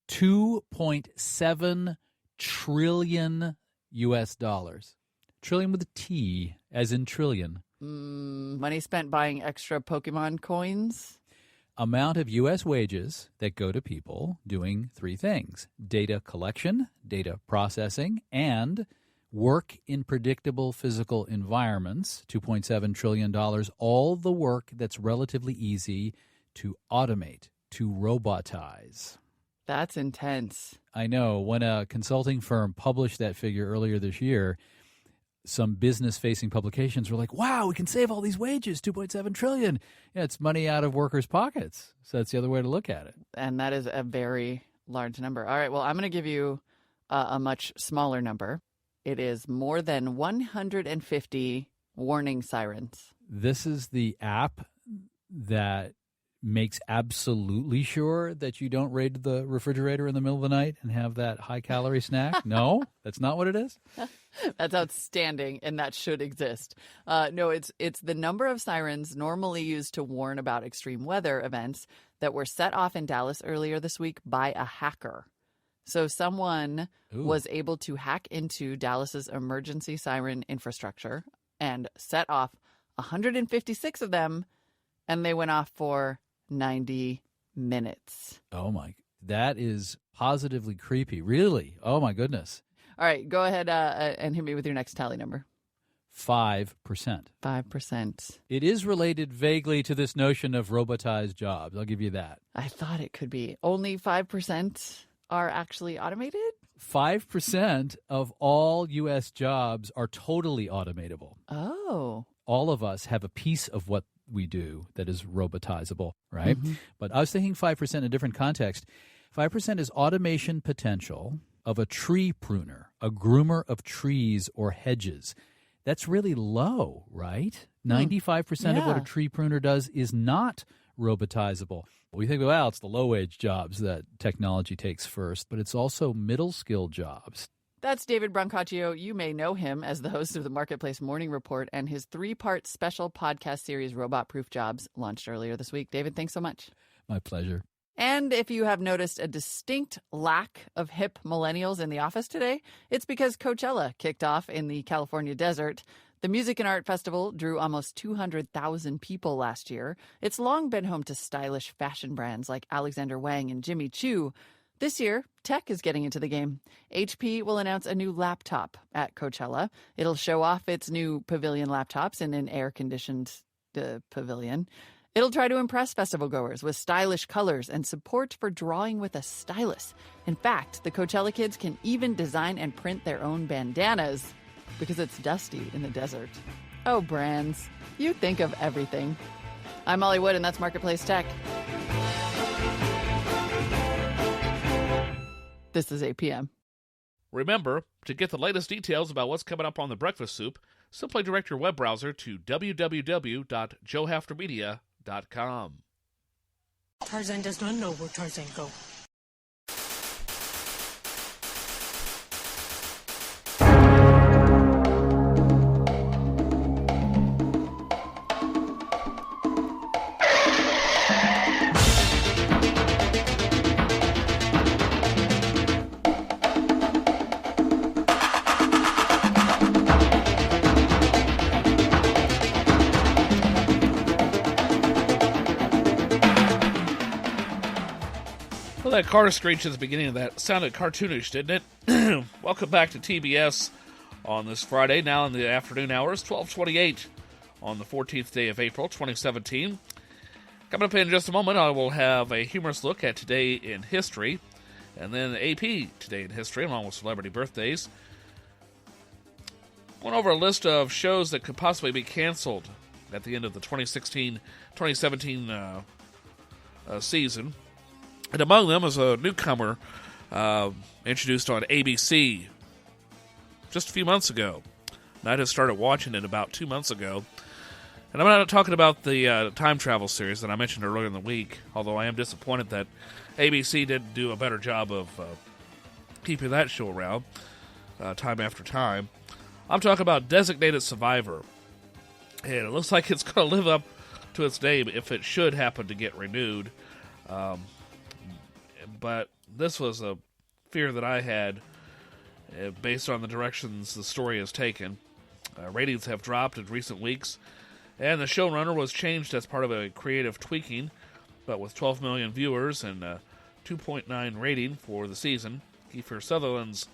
2.7 trillion U.S. dollars. Trillion with a T, as in trillion. Money spent buying extra Pokemon coins? Amount of U.S. wages that go to people doing 3 things: data collection, data processing, and work in predictable physical environments, $2.7 trillion, all the work that's relatively easy to automate, to robotize. That's intense. I know. When a consulting firm published that figure earlier this year, some business-facing publications were like, wow, we can save all these wages, $2.7 trillion. Yeah, it's money out of workers' pockets. So that's the other way to look at it. And that is a very large number. All right, well, I'm going to give you a much smaller number. It is more than 150 warning sirens. This is the app that makes absolutely sure that you don't raid the refrigerator in the middle of the night and have that high-calorie snack? No? That's not what it is? That's outstanding, and that should exist. No, it's the number of sirens normally used to warn about extreme weather events that were set off in Dallas earlier this week by a hacker. So someone was able to hack into Dallas's emergency siren infrastructure and set off 156 of them, and they went off for 90 minutes. Oh, my. That is positively creepy. Really? Oh, my goodness. All right, go ahead and hit me with your next tally number. 5%. 5%. It is related vaguely to this notion of robotized jobs. I'll give you that. I thought it could be. Only 5% are actually automated? 5% of all U.S. jobs are totally automatable. Oh. All of us have a piece of what we do that is robotizable, right? Mm-hmm. But I was thinking 5% in a different context. 5% is automation potential of a tree pruner, a groomer of trees or hedges. That's really low, right? 95% of what a tree pruner does is not robotizable. We think, well, it's the low-wage jobs that technology takes first, but it's also middle-skill jobs. That's David Brancaccio. You may know him as the host of the Marketplace Morning Report, and his 3-part special podcast series, Robot Proof Jobs, launched earlier this week. David, thanks so much. My pleasure. And if you have noticed a distinct lack of hip millennials in the office today, it's because Coachella kicked off in the California desert. The Music and Art Festival drew almost 200,000 people last year. It's long been home to stylish fashion brands like Alexander Wang and Jimmy Choo. This year, tech is getting into the game. HP will announce a new laptop at Coachella. It'll show off its new Pavilion laptops in an air-conditioned pavilion. It'll try to impress festival goers with stylish colors and support for drawing with a stylus. In fact, the Coachella kids can even design and print their own bandanas because it's dusty in the desert. Oh, brands, you think of everything. I'm Molly Wood, and that's Marketplace Tech. This is 8 p.m. Remember, to get the latest details about what's coming up on The Breakfast Soup, simply direct your web browser to www.joehaftermedia.com. Tarzan does not know where Tarzan go. Well, that car screech at the beginning of that sounded cartoonish, didn't it? Welcome back to TBS on this Friday, now in the afternoon hours, 12:28 on the 14th day of April, 2017. Coming up in just a moment, I will have a humorous look at Today in History, and then AP Today in History, along with celebrity birthdays. Going over a list of shows that could possibly be canceled at the end of the 2016-2017 season. And among them is a newcomer introduced on ABC just a few months ago. And I just started watching it about 2 months ago. And I'm not talking about the time travel series that I mentioned earlier in the week, although I am disappointed that ABC didn't do a better job of keeping that show around time after time. I'm talking about Designated Survivor. And it looks like it's going to live up to its name if it should happen to get renewed. But this was a fear that I had based on the directions the story has taken. Ratings have dropped in recent weeks, and the showrunner was changed as part of a creative tweaking, but with 12 million viewers and a 2.9 rating for the season. Kiefer Sutherland's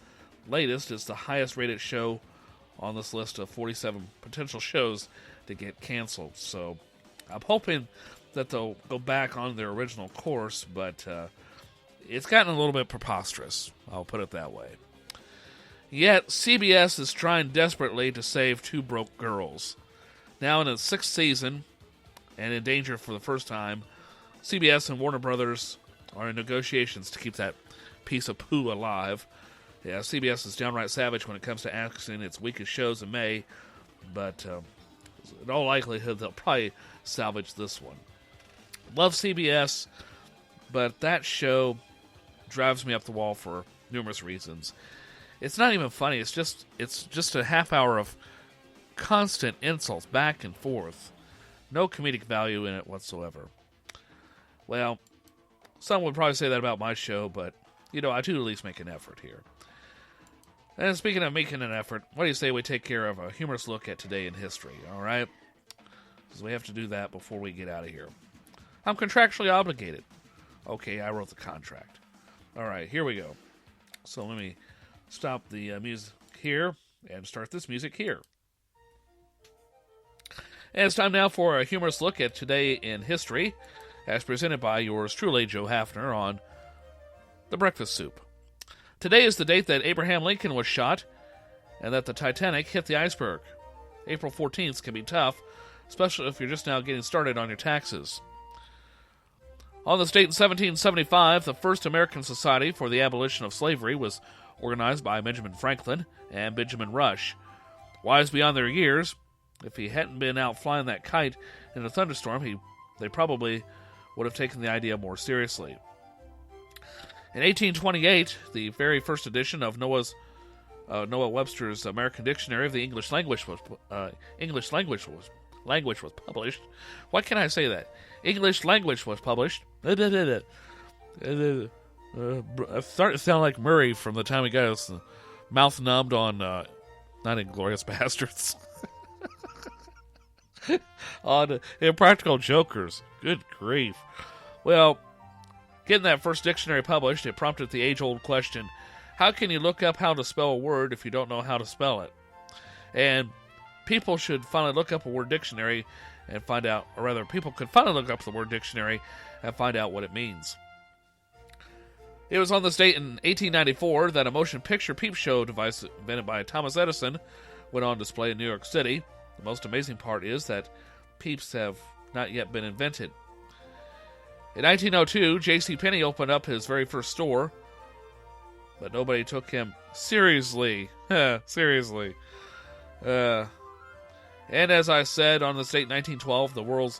latest is the highest rated show on this list of 47 potential shows to get canceled. So I'm hoping that they'll go back on their original course, but it's gotten a little bit preposterous, I'll put it that way. Yet, CBS is trying desperately to save Two Broke Girls. Now in its 6th season, and in danger for the first time, CBS and Warner Brothers are in negotiations to keep that piece of poo alive. Yeah, CBS is downright savage when it comes to axing its weakest shows in May, but in all likelihood, they'll probably salvage this one. Love CBS, but that show drives me up the wall for numerous reasons. It's not even funny. It's just a half hour of constant insults back and forth. No comedic value in it whatsoever. Well, some would probably say that about my show, but, I do at least make an effort here. And speaking of making an effort, what do you say we take care of a humorous look at Today in History, all right? Because we have to do that before we get out of here. I'm contractually obligated. Okay, I wrote the contract. All right, here we go. So let me stop the music here and start this music here. And it's time now for a humorous look at Today in History, as presented by yours truly, Joe Hafner, on The Breakfast Soup. Today is the date that Abraham Lincoln was shot and that the Titanic hit the iceberg. April 14th can be tough, especially if you're just now getting started on your taxes. On this date in 1775, the first American Society for the Abolition of Slavery was organized by Benjamin Franklin and Benjamin Rush. Wise beyond their years, if he hadn't been out flying that kite in a thunderstorm, they probably would have taken the idea more seriously. In 1828, the very first edition of Noah Webster's American Dictionary of the English language was published. Why can't I say that? English language was published. I'm starting to sound like Murray from the time he got his mouth numbed on not Inglourious Bastards. On Impractical Jokers. Good grief. Well, getting that first dictionary published, it prompted the age-old question, how can you look up how to spell a word if you don't know how to spell it? And people should finally look up a word dictionary and find out, or rather, people could finally look up the word dictionary and find out what it means. It was on this date in 1894 that a motion picture peep show device invented by Thomas Edison went on display in New York City. The most amazing part is that peeps have not yet been invented. In 1902, J.C. Penney opened up his very first store. but nobody took him seriously. Seriously. And as I said, on this date, 1912, the world's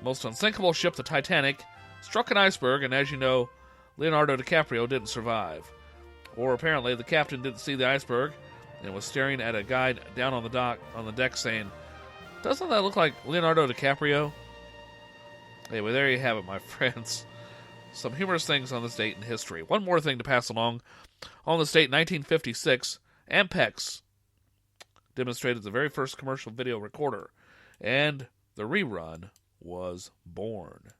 most unsinkable ship, the Titanic, struck an iceberg, and as you know, Leonardo DiCaprio didn't survive. Or apparently the captain didn't see the iceberg and was staring at a guy down on the deck saying, "Doesn't that look like Leonardo DiCaprio?" Anyway, there you have it, my friends. Some humorous things on this date in history. One more thing to pass along. On this date, 1956, Ampex demonstrated the very first commercial video recorder, and the rerun was born.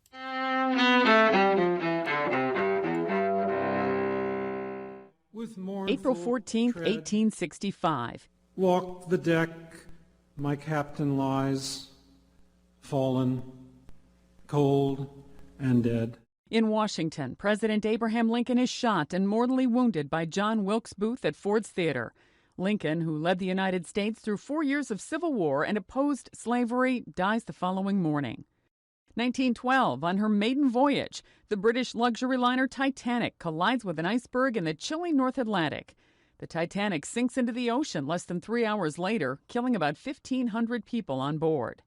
April 14th, 1865. Walk the deck, my captain lies, fallen, cold, and dead. In Washington, President Abraham Lincoln is shot and mortally wounded by John Wilkes Booth at Ford's Theater. Lincoln, who led the United States through 4 years of civil war and opposed slavery, dies the following morning. 1912, on her maiden voyage, the British luxury liner Titanic collides with an iceberg in the chilly North Atlantic. The Titanic sinks into the ocean less than 3 hours later, killing about 1,500 people on board.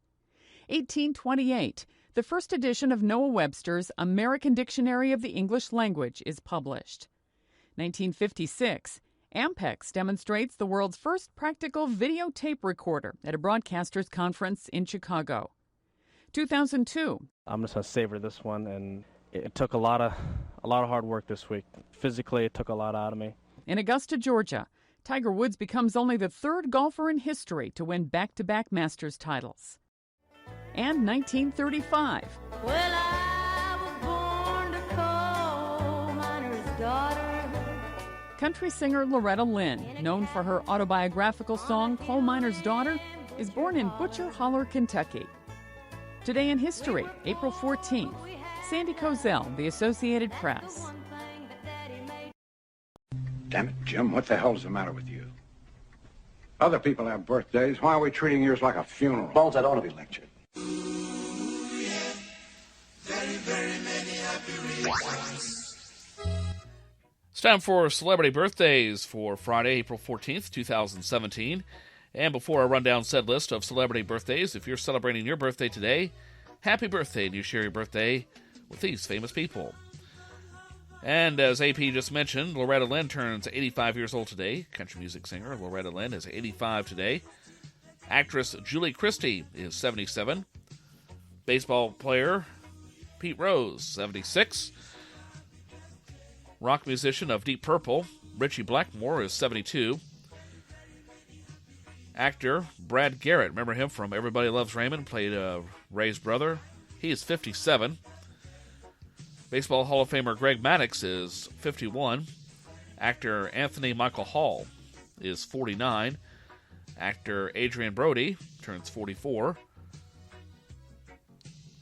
1828, the first edition of Noah Webster's American Dictionary of the English Language is published. 1956, Ampex demonstrates the world's first practical videotape recorder at a broadcasters conference in Chicago. 2002. I'm just going to savor this one, and it took a lot of hard work this week. Physically, it took a lot out of me. In Augusta, Georgia, Tiger Woods becomes only the third golfer in history to win back-to-back Masters titles. And 1935. Well, I was born to coal miner's daughter. Country singer Loretta Lynn, known for her autobiographical song Coal Miner's Daughter, is born in Butcher Holler, Kentucky. Today in history, April 14th, Sandy Kozel, The Associated Press. Damn it, Jim, what the hell's the matter with you? Other people have birthdays. Why are we treating yours like a funeral? Bones, that ought to be lectured. Very, very many happy reasons. It's time for celebrity birthdays for Friday, April 14th, 2017. And before I run down said list of celebrity birthdays, if you're celebrating your birthday today, happy birthday, and you share your birthday with these famous people. And as AP just mentioned, Loretta Lynn turns 85 years old today. Country music singer Loretta Lynn is 85 today. Actress Julie Christie is 77. Baseball player Pete Rose, 76. Rock musician of Deep Purple, Richie Blackmore, is 72. Actor Brad Garrett, remember him from Everybody Loves Raymond, played Ray's brother. He is 57. Baseball Hall of Famer Greg Maddux is 51. Actor Anthony Michael Hall is 49. Actor Adrian Brody turns 44.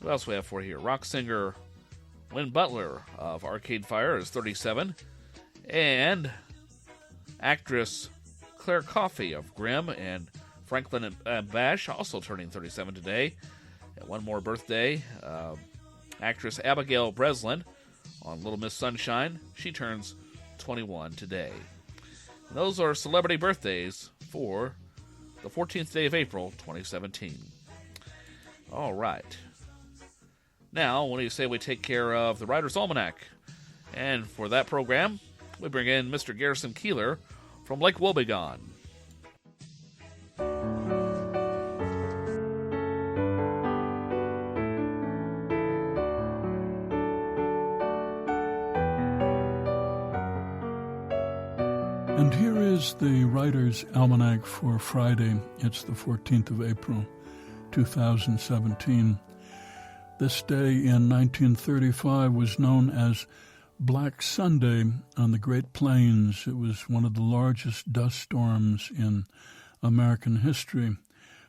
Who else we have for here? Rock singer Lynn Butler of Arcade Fire is 37. And actress Claire Coffey of Grimm and Franklin and Bash also turning 37 today. And one more birthday. Actress Abigail Breslin on Little Miss Sunshine. She turns 21 today. And those are celebrity birthdays for the 14th day of April, 2017. All right. Now, what do you say we take care of the Writer's Almanac? And for that program, we bring in Mr. Garrison Keeler from Lake Wobegon. And here is the Writer's Almanac for Friday. It's the 14th of April, 2017. This day in 1935 was known as Black Sunday on the Great Plains. It was one of the largest dust storms in American history,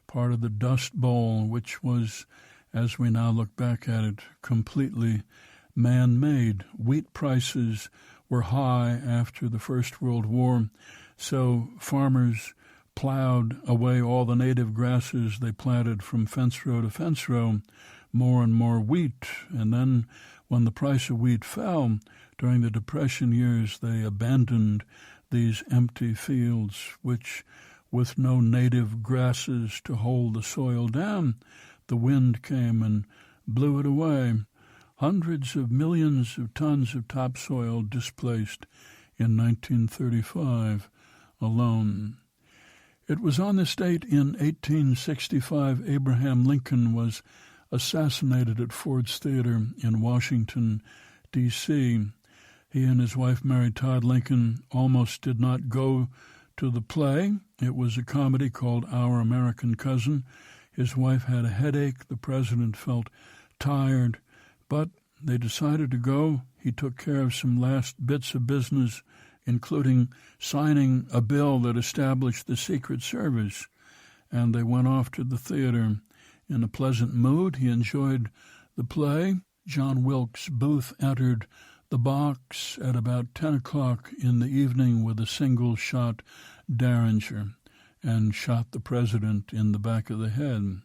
part of the Dust Bowl, which was, as we now look back at it, completely man-made. Wheat prices were high after the First World War, so farmers plowed away all the native grasses they planted from fence row to fence row, more and more wheat. And then when the price of wheat fell, During the Depression years, they abandoned these empty fields, which, with no native grasses to hold the soil down, the wind came and blew it away. Hundreds of millions of tons of topsoil displaced in 1935 alone. It was on this date in 1865 Abraham Lincoln was assassinated at Ford's Theater in Washington, D.C. He and his wife, Mary Todd Lincoln, almost did not go to the play. It was a comedy called Our American Cousin. His wife had a headache. The president felt tired, but they decided to go. He took care of some last bits of business, including signing a bill that established the Secret Service, and they went off to the theater. In a pleasant mood, he enjoyed the play. John Wilkes Booth entered the box at about 10 o'clock in the evening with a single-shot Derringer and shot the president in the back of the head.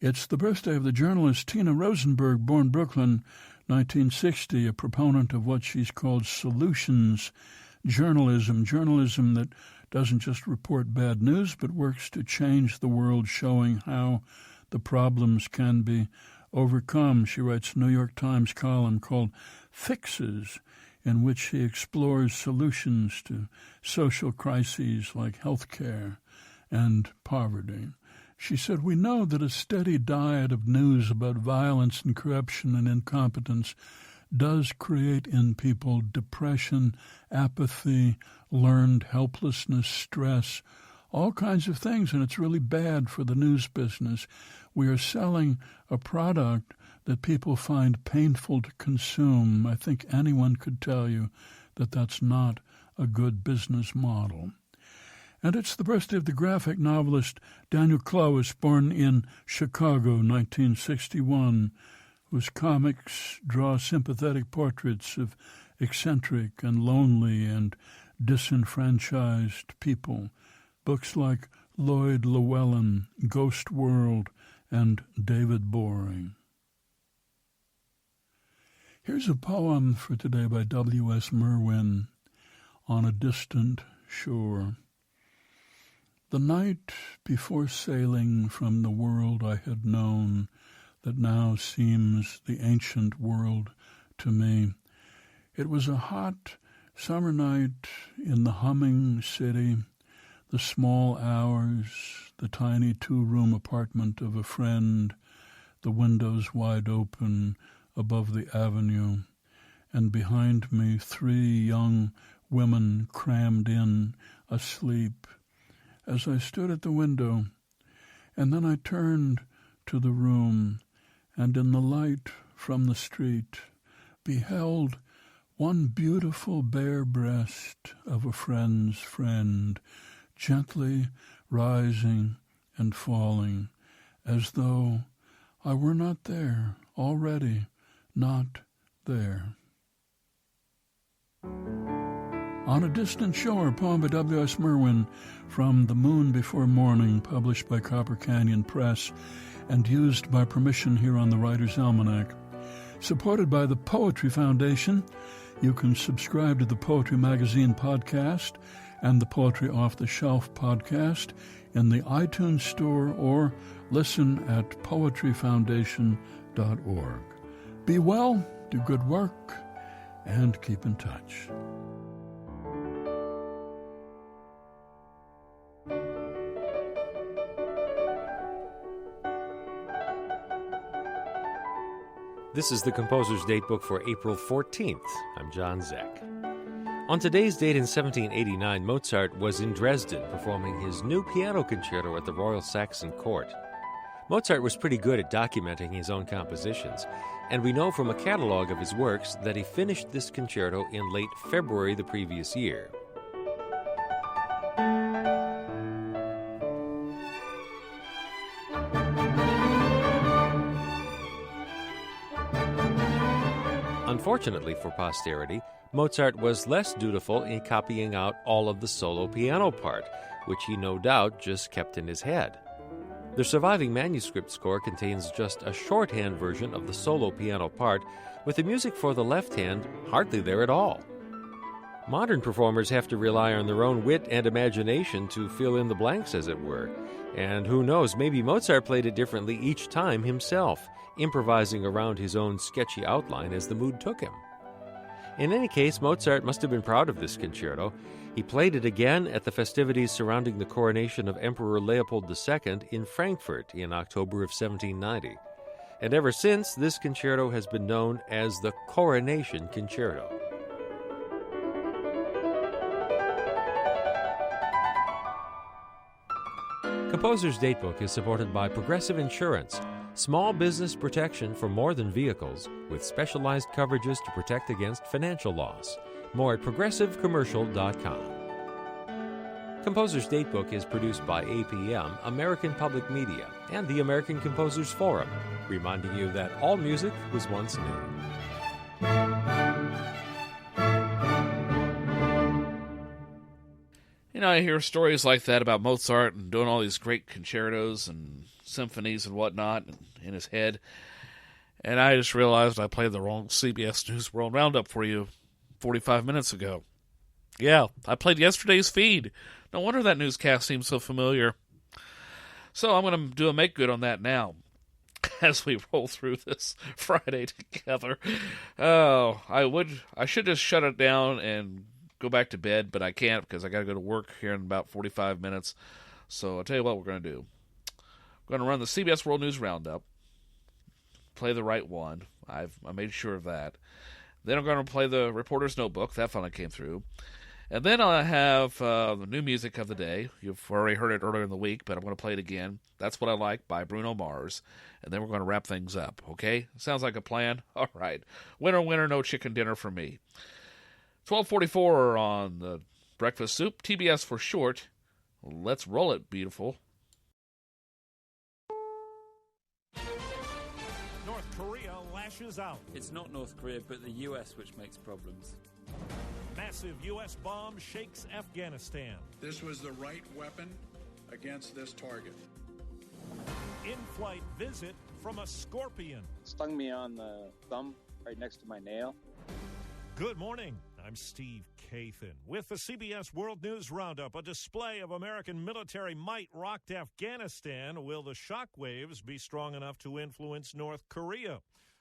It's the birthday of the journalist Tina Rosenberg, born Brooklyn, 1960, a proponent of what she's called solutions journalism that doesn't just report bad news but works to change the world, showing how the problems can be overcome. She writes a New York Times column called Fixes, in which she explores solutions to social crises like health care and poverty. She said, "We know that a steady diet of news about violence and corruption and incompetence does create in people depression, apathy, learned helplessness, stress, all kinds of things, and it's really bad for the news business. We are selling a product that people find painful to consume. I think anyone could tell you that that's not a good business model." And it's the birthday of the graphic novelist Daniel Clowes, born in Chicago, 1961, whose comics draw sympathetic portraits of eccentric and lonely and disenfranchised people. Books like Lloyd Llewellyn, Ghost World, and David Boring. Here's a poem for today by W.S. Merwin, On a Distant Shore. The night before sailing from the world I had known, that now seems the ancient world to me, it was a hot summer night in the humming city, the small hours, the tiny two-room apartment of a friend, the windows wide open above the avenue, and behind me 3 young women crammed in, asleep, as I stood at the window. And then I turned to the room, and in the light from the street beheld one beautiful bare breast of a friend's friend, gently rising and falling, as though I were not there, already not there. On a Distant Shore, a poem by W.S. Merwin from The Moon Before Morning, published by Copper Canyon Press and used by permission here on the Writer's Almanac. Supported by the Poetry Foundation, you can subscribe to the Poetry Magazine podcast and the Poetry Off the Shelf podcast in the iTunes Store or listen at poetryfoundation.org. Be well, do good work, and keep in touch. This is the Composer's Datebook for April 14th. I'm John Zeck. On today's date in 1789, Mozart was in Dresden performing his new piano concerto at the Royal Saxon Court. Mozart was pretty good at documenting his own compositions, and we know from a catalog of his works that he finished this concerto in late February the previous year. Unfortunately for posterity, Mozart was less dutiful in copying out all of the solo piano part, which he no doubt just kept in his head. The surviving manuscript score contains just a shorthand version of the solo piano part, with the music for the left hand hardly there at all. Modern performers have to rely on their own wit and imagination to fill in the blanks, as it were. And who knows, maybe Mozart played it differently each time himself, improvising around his own sketchy outline as the mood took him. In any case, Mozart must have been proud of this concerto. He played it again at the festivities surrounding the coronation of Emperor Leopold II in Frankfurt in October of 1790. And ever since, this concerto has been known as the Coronation Concerto. Composer's Datebook is supported by Progressive Insurance, small business protection for more than vehicles, with specialized coverages to protect against financial loss. More at progressivecommercial.com. Composer's Datebook is produced by APM, American Public Media, and the American Composers Forum, reminding you that all music was once new. You know, I hear stories like that about Mozart and doing all these great concertos and symphonies and whatnot in his head. And I just realized I played the wrong CBS News World Roundup for you 45 minutes ago. Yeah, I played yesterday's feed. No wonder that newscast seems so familiar. So I'm going to do a make good on that now as we roll through this Friday together. Oh, I should just shut it down and go back to bed, but I can't because I got to go to work here in about 45 minutes. So I'll tell you what we're going to do. We're going to run the CBS World News Roundup. Play the right one. I made sure of that. Then I'm going to play the Reporter's Notebook. That finally came through. And then I'll have the new music of the day. You've already heard it earlier in the week, but I'm going to play it again. That's What I Like by Bruno Mars. And then we're going to wrap things up, okay? Sounds like a plan? All right. Winner, winner, no chicken dinner for me. 12:44 on the Breakfast Soup. TBS for short. Let's roll it, beautiful. North Korea lashes out. It's not North Korea, but the U.S. which makes problems. Massive U.S. bomb shakes Afghanistan. This was the right weapon against this target. In-flight visit from a scorpion. Stung me on the thumb right next to my nail. Good morning. I'm Steve Kathan with the CBS World News Roundup. A display of American military might rocked Afghanistan. Will the shockwaves be strong enough to influence North Korea?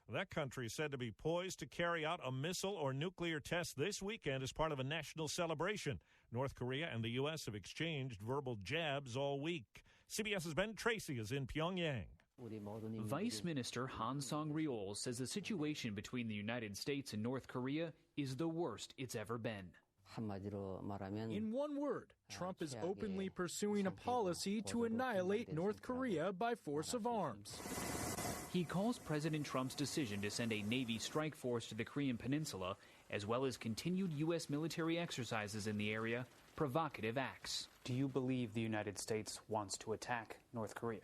That country is said to be poised to carry out a missile or nuclear test this weekend as part of a national celebration. North Korea and the U.S. have exchanged verbal jabs all week. CBS's Ben Tracy is in Pyongyang. Vice Minister Han Song-ryol says the situation between the United States and North Korea is the worst it's ever been. In one word, Trump is openly pursuing a policy to annihilate North Korea by force of arms. He calls President Trump's decision to send a Navy strike force to the Korean Peninsula, as well as continued U.S. military exercises in the area, provocative acts. Do you believe the United States wants to attack North Korea?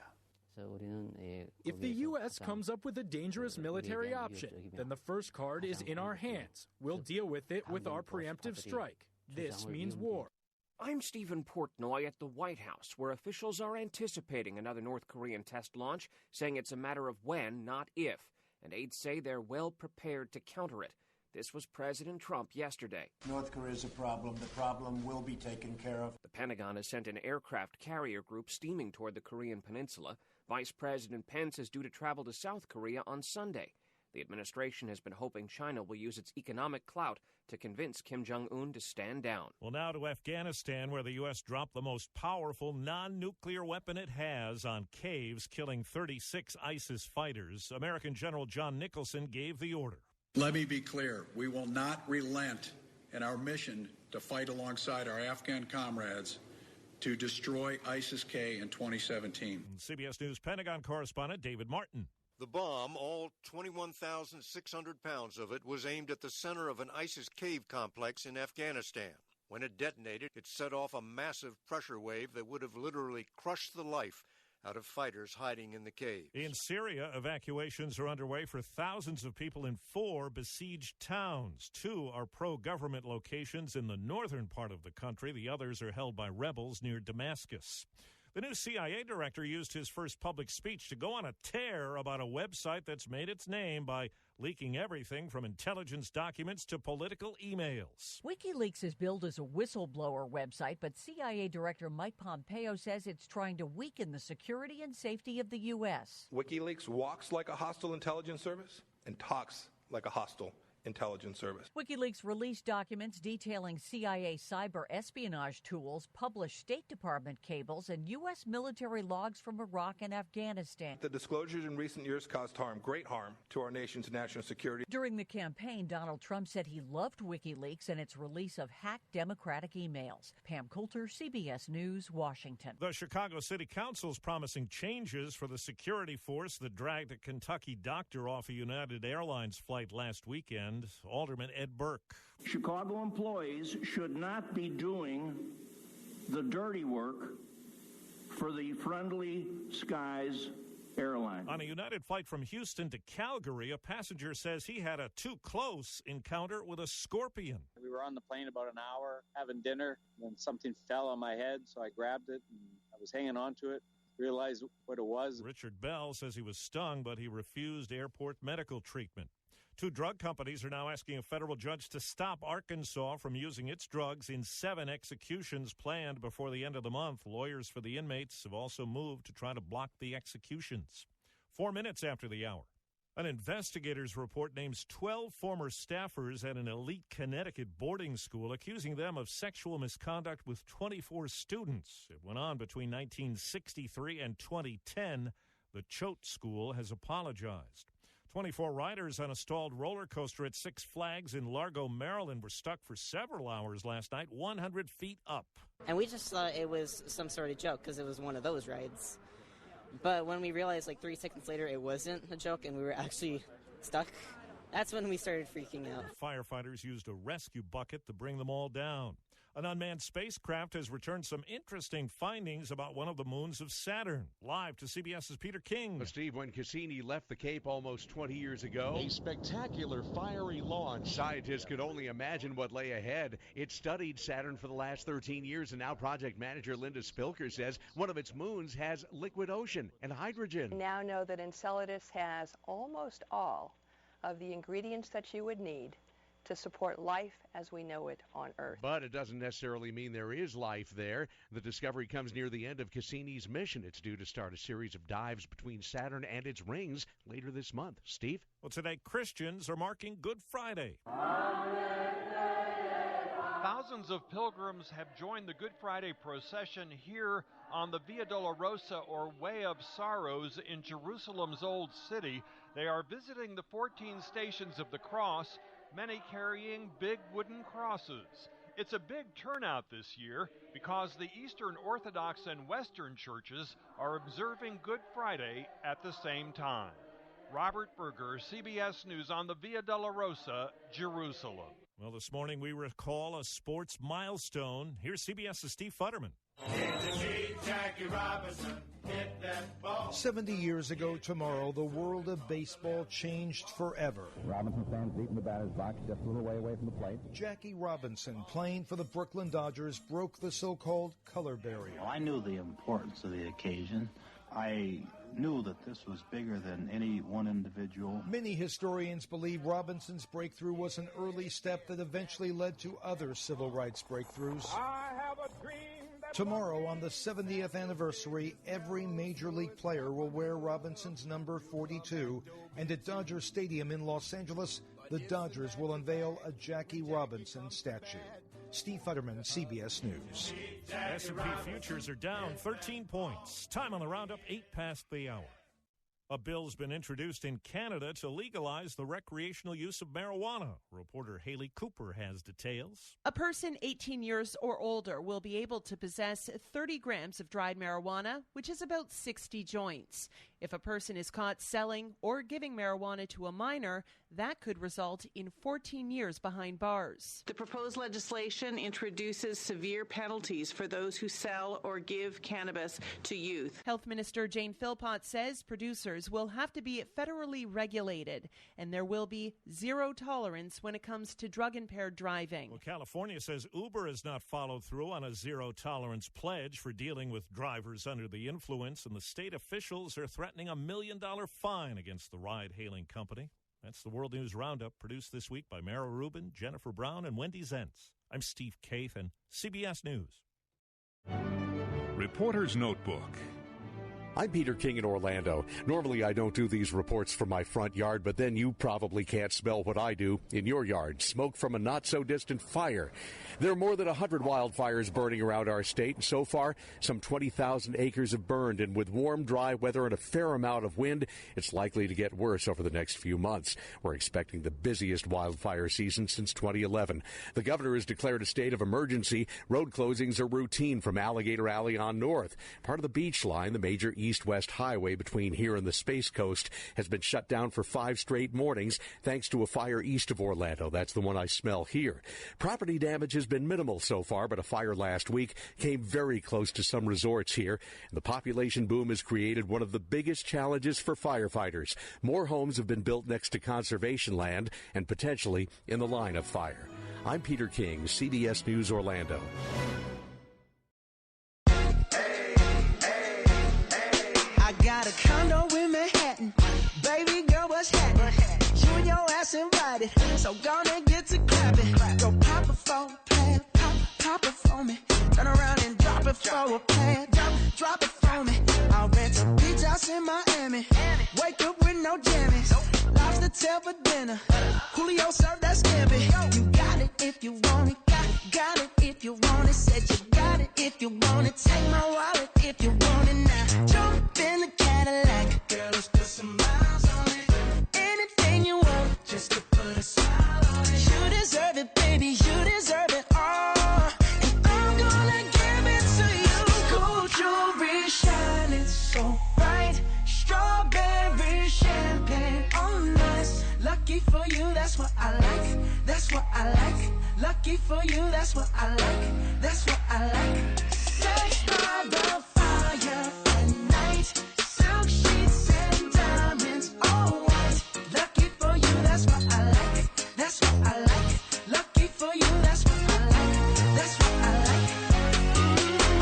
If the U.S. comes up with a dangerous military option, then the first card is in our hands. We'll deal with it with our preemptive strike. This means war. I'm Stephen Portnoy at the White House, where officials are anticipating another North Korean test launch, saying it's a matter of when, not if. And aides say they're well prepared to counter it. This was President Trump yesterday. North Korea is a problem. The problem will be taken care of. The Pentagon has sent an aircraft carrier group steaming toward the Korean peninsula. Vice President Pence is due to travel to South Korea on Sunday. The administration has been hoping China will use its economic clout to convince Kim Jong-un to stand down. Well, now to Afghanistan, where the U.S. dropped the most powerful non-nuclear weapon it has on caves, killing 36 ISIS fighters. American General John Nicholson gave the order. Let me be clear. We will not relent in our mission to fight alongside our Afghan comrades to destroy ISIS-K in 2017. CBS News Pentagon correspondent David Martin. The bomb, all 21,600 pounds of it, was aimed at the center of an ISIS cave complex in Afghanistan. When it detonated, it set off a massive pressure wave that would have literally crushed the life out of fighters hiding in the caves. In Syria, evacuations are underway for thousands of people in 4 besieged towns. 2 are pro-government locations in the northern part of the country. The others are held by rebels near Damascus. The new CIA director used his first public speech to go on a tear about a website that's made its name by leaking everything from intelligence documents to political emails. WikiLeaks is billed as a whistleblower website, but CIA Director Mike Pompeo says it's trying to weaken the security and safety of the U.S. WikiLeaks walks like a hostile intelligence service and talks like a hostile intelligence service. WikiLeaks released documents detailing CIA cyber espionage tools, published State Department cables, and U.S. military logs from Iraq and Afghanistan. The disclosures in recent years caused harm, great harm, to our nation's national security. During the campaign, Donald Trump said he loved WikiLeaks and its release of hacked Democratic emails. Pam Coulter, CBS News, Washington. The Chicago City Council is promising changes for the security force that dragged a Kentucky doctor off a United Airlines flight last weekend. Alderman Ed Burke. Chicago employees should not be doing the dirty work for the Friendly Skies airline. On a United flight from Houston to Calgary, a passenger says he had a too-close encounter with a scorpion. We were on the plane about an hour having dinner, and then something fell on my head, so I grabbed it, and I was hanging on to it, realized what it was. Richard Bell says he was stung, but he refused airport medical treatment. 2 drug companies are now asking a federal judge to stop Arkansas from using its drugs in 7 executions planned before the end of the month. Lawyers for the inmates have also moved to try to block the executions. 4 minutes after the hour, an investigator's report names 12 former staffers at an elite Connecticut boarding school, accusing them of sexual misconduct with 24 students. It went on between 1963 and 2010. The Choate School has apologized. 24 riders on a stalled roller coaster at Six Flags in Largo, Maryland were stuck for several hours last night, 100 feet up. And we just thought it was some sort of joke because it was one of those rides. But when we realized like 3 seconds later it wasn't a joke and we were actually stuck, that's when we started freaking out. Firefighters used a rescue bucket to bring them all down. An unmanned spacecraft has returned some interesting findings about one of the moons of Saturn. Live to CBS's Peter King. Well, Steve, when Cassini left the Cape almost 20 years ago, a spectacular fiery launch. Scientists could only imagine what lay ahead. It studied Saturn for the last 13 years, and now project manager Linda Spilker says one of its moons has liquid ocean and hydrogen. We now know that Enceladus has almost all of the ingredients that you would need to support life as we know it on Earth. But it doesn't necessarily mean there is life there. The discovery comes near the end of Cassini's mission. It's due to start a series of dives between Saturn and its rings later this month. Steve? Well, today Christians are marking Good Friday. Thousands of pilgrims have joined the Good Friday procession here on the Via Dolorosa, or Way of Sorrows, in Jerusalem's Old City. They are visiting the 14 stations of the cross, many carrying big wooden crosses. It's a big turnout this year because the Eastern Orthodox and Western churches are observing Good Friday at the same time. Robert Berger, CBS News on the Via Dolorosa, Jerusalem. Well, this morning we recall a sports milestone. Here's CBS's Steve Futterman. 70 years ago tomorrow, the world of baseball changed forever. Robinson stands deep in the batter's box, just a little way away from the plate. Jackie Robinson, playing for the Brooklyn Dodgers, broke the so-called color barrier. Well, I knew the importance of the occasion. I knew that this was bigger than any one individual. Many historians believe Robinson's breakthrough was an early step that eventually led to other civil rights breakthroughs. I have a dream. Tomorrow, on the 70th anniversary, every Major League player will wear Robinson's number 42, and at Dodger Stadium in Los Angeles, the Dodgers will unveil a Jackie Robinson statue. Steve Futterman, CBS News. S&P futures are down 13 points. Time on the roundup, 8 past the hour. A bill's been introduced in Canada to legalize the recreational use of marijuana. Reporter Haley Cooper has details. A person 18 years or older will be able to possess 30 grams of dried marijuana, which is about 60 joints. If a person is caught selling or giving marijuana to a minor, that could result in 14 years behind bars. The proposed legislation introduces severe penalties for those who sell or give cannabis to youth. Health Minister Jane Philpott says producers will have to be federally regulated, and there will be zero tolerance when it comes to drug-impaired driving. Well, California says Uber has not followed through on a zero-tolerance pledge for dealing with drivers under the influence, and the state officials are threatening a $1 million fine against the ride-hailing company. That's the World News Roundup, produced this week by Mara Rubin, Jennifer Brown, and Wendy Zentz. I'm Steve Kathan, CBS News. Reporter's Notebook. I'm Peter King in Orlando. Normally, I don't do these reports from my front yard, but then you probably can't smell what I do in your yard. Smoke from a not-so-distant fire. There are more than 100 wildfires burning around our state, and so far, some 20,000 acres have burned. And with warm, dry weather and a fair amount of wind, it's likely to get worse over the next few months. We're expecting the busiest wildfire season since 2011. The governor has declared a state of emergency. Road closings are routine from Alligator Alley on north. Part of the beach line, the major east-west highway between here and the Space Coast, has been shut down for 5 straight mornings thanks to a fire east of Orlando. That's the one I smell here. Property damage has been minimal so far, but a fire last week came very close to some resorts here. And the population boom has created one of the biggest challenges for firefighters. More homes have been built next to conservation land and potentially in the line of fire. I'm Peter King, CBS News Orlando. I got a condo in Manhattan. Baby girl, what's happening? You and your ass invited, so gonna get to clapping. Go pop it for a plan, pop it for me. Turn around and drop it for a plan, drop it for me. I'll rent a beach house in Miami. Wake up with no jammies. Lobster tail for dinner. Julio served that scampi. You got it if you want it. Got it if you want it. Said you got it if you want it. Take my wallet if you want it now. Jump in the Cadillac. Girl, let's put some miles on it. Anything you want, just to put a smile on it. You deserve it, baby. You deserve it all. And I'm gonna give it to you. Gold jewelry shining so bright. Strawberry champagne on us. Lucky for you, that's what I like. That's what I like. Lucky for you, that's what I like. That's what I like. Sex by the fire at night. Silk sheets and diamonds, all white. Lucky for you, that's what I like. That's what I like. Lucky for you, that's what I like. That's what I like.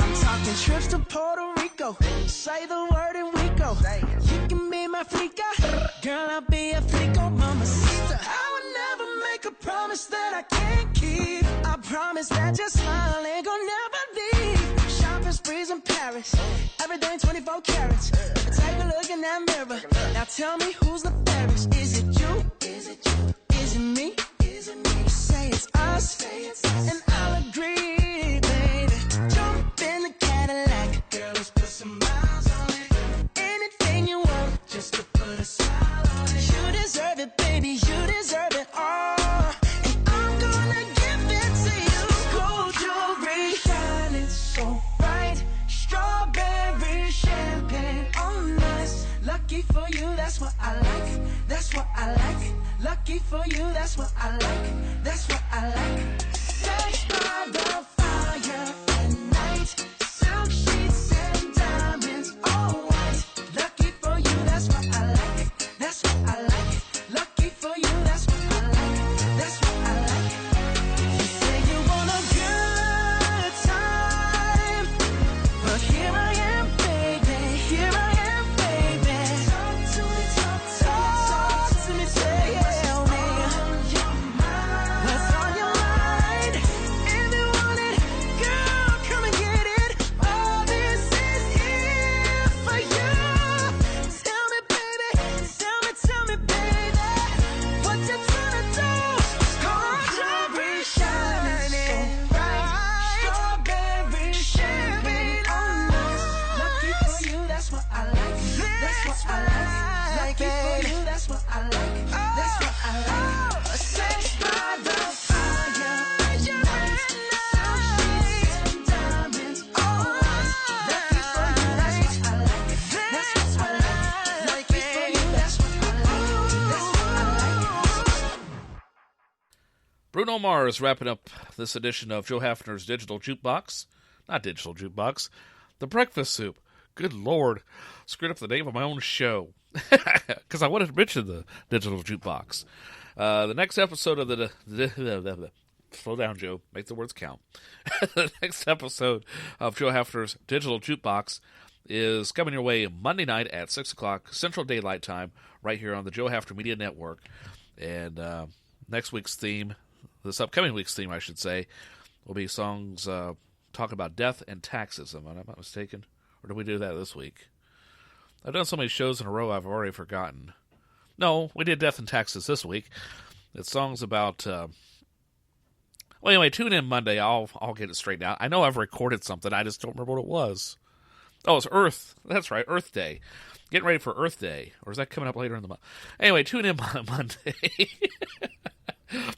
I'm talking trips to Puerto Rico. Say the word and we go. You can be my flica. Girl, I'll be a flico, mamacita. I would never make a promise that I can't keep. I promise that your smile ain't gonna never leave. Shopping sprees in Paris. Everything 24 carats. Take a look in that mirror. Now tell me who's the fairest. Is it you? Is it you? Is it me? Is it me? Say it's us. And I'll agree, baby. Jump in the Cadillac. Girl, let's put some miles on it. Anything you want, just to put a smile on it. You deserve it, baby. You deserve it all. And I'm gonna give it to you. Gold jewelry shining so bright. Strawberry champagne on us. Lucky for you, that's what I like. That's what I like. Lucky for you, that's what I like. That's what I like. Sex by the fire at night. Silk sheets and diamonds, all white. Lucky for you, that's what I like. That's what I like. Lucky for you, that's what I like. That's what I like. You say you want a good time, but here I am, baby. Here I am, baby. Talk to me, tell me, tell me what's on your mind. Omar is wrapping up this edition of Joe Hafner's Digital Jukebox. Not Digital Jukebox. The Breakfast Soup. Good Lord. Screwed up the name of my own show. Because I wanted to mention the Digital Jukebox. The next episode of the slow down, Joe. Make the words count. The next episode of Joe Hafner's Digital Jukebox is coming your way Monday night at 6 o'clock Central Daylight Time right here on the Joe Hafner Media Network. And next week's theme, this upcoming week's theme, I should say, will be songs talking about death and taxes. Am I not mistaken? Or did we do that this week? I've done so many shows in a row I've already forgotten. No, we did death and taxes this week. It's songs about... well, anyway, tune in Monday. I'll get it straightened out. I know I've recorded something. I just don't remember what it was. Oh, it's Earth. That's right, Earth Day. Getting ready for Earth Day. Or is that coming up later in the month? Anyway, tune in Monday.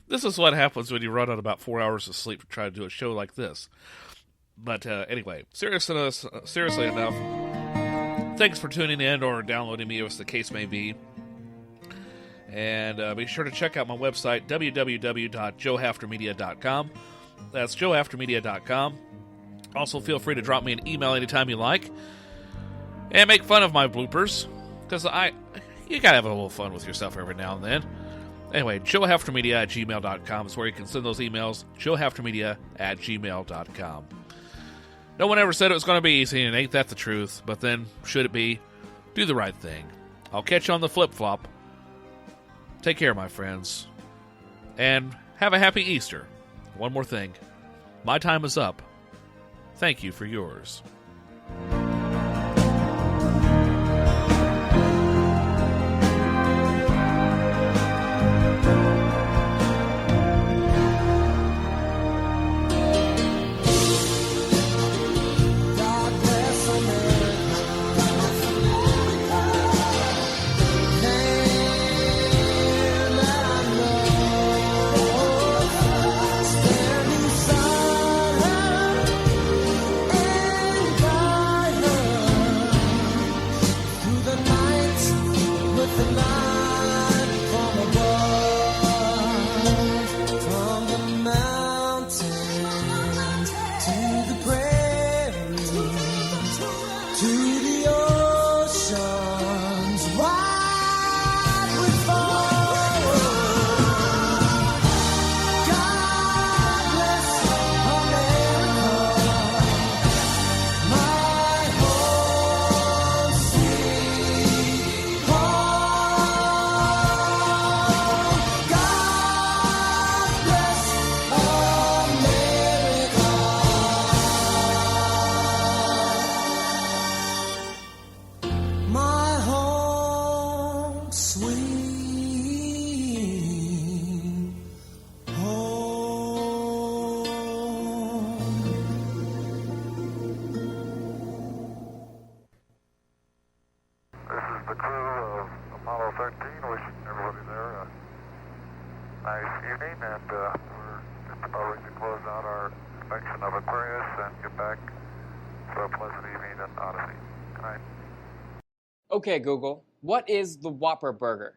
This is what happens when you run on about 4 hours of sleep to try to do a show like this. But anyway, seriously enough, thanks for tuning in or downloading me, as the case may be. And be sure to check out my website, www.joehaftermedia.com. That's joehaftermedia.com. Also, feel free to drop me an email anytime you like. And make fun of my bloopers. Because you gotta have a little fun with yourself every now and then. Anyway, joehaftermedia@gmail.com is where you can send those emails. joehaftermedia@gmail.com. No one ever said it was going to be easy, and ain't that the truth? But then, should it be? Do the right thing. I'll catch you on the flip-flop. Take care, my friends. And have a happy Easter. One more thing. My time is up. Thank you for yours. Okay, Google, what is the Whopper Burger?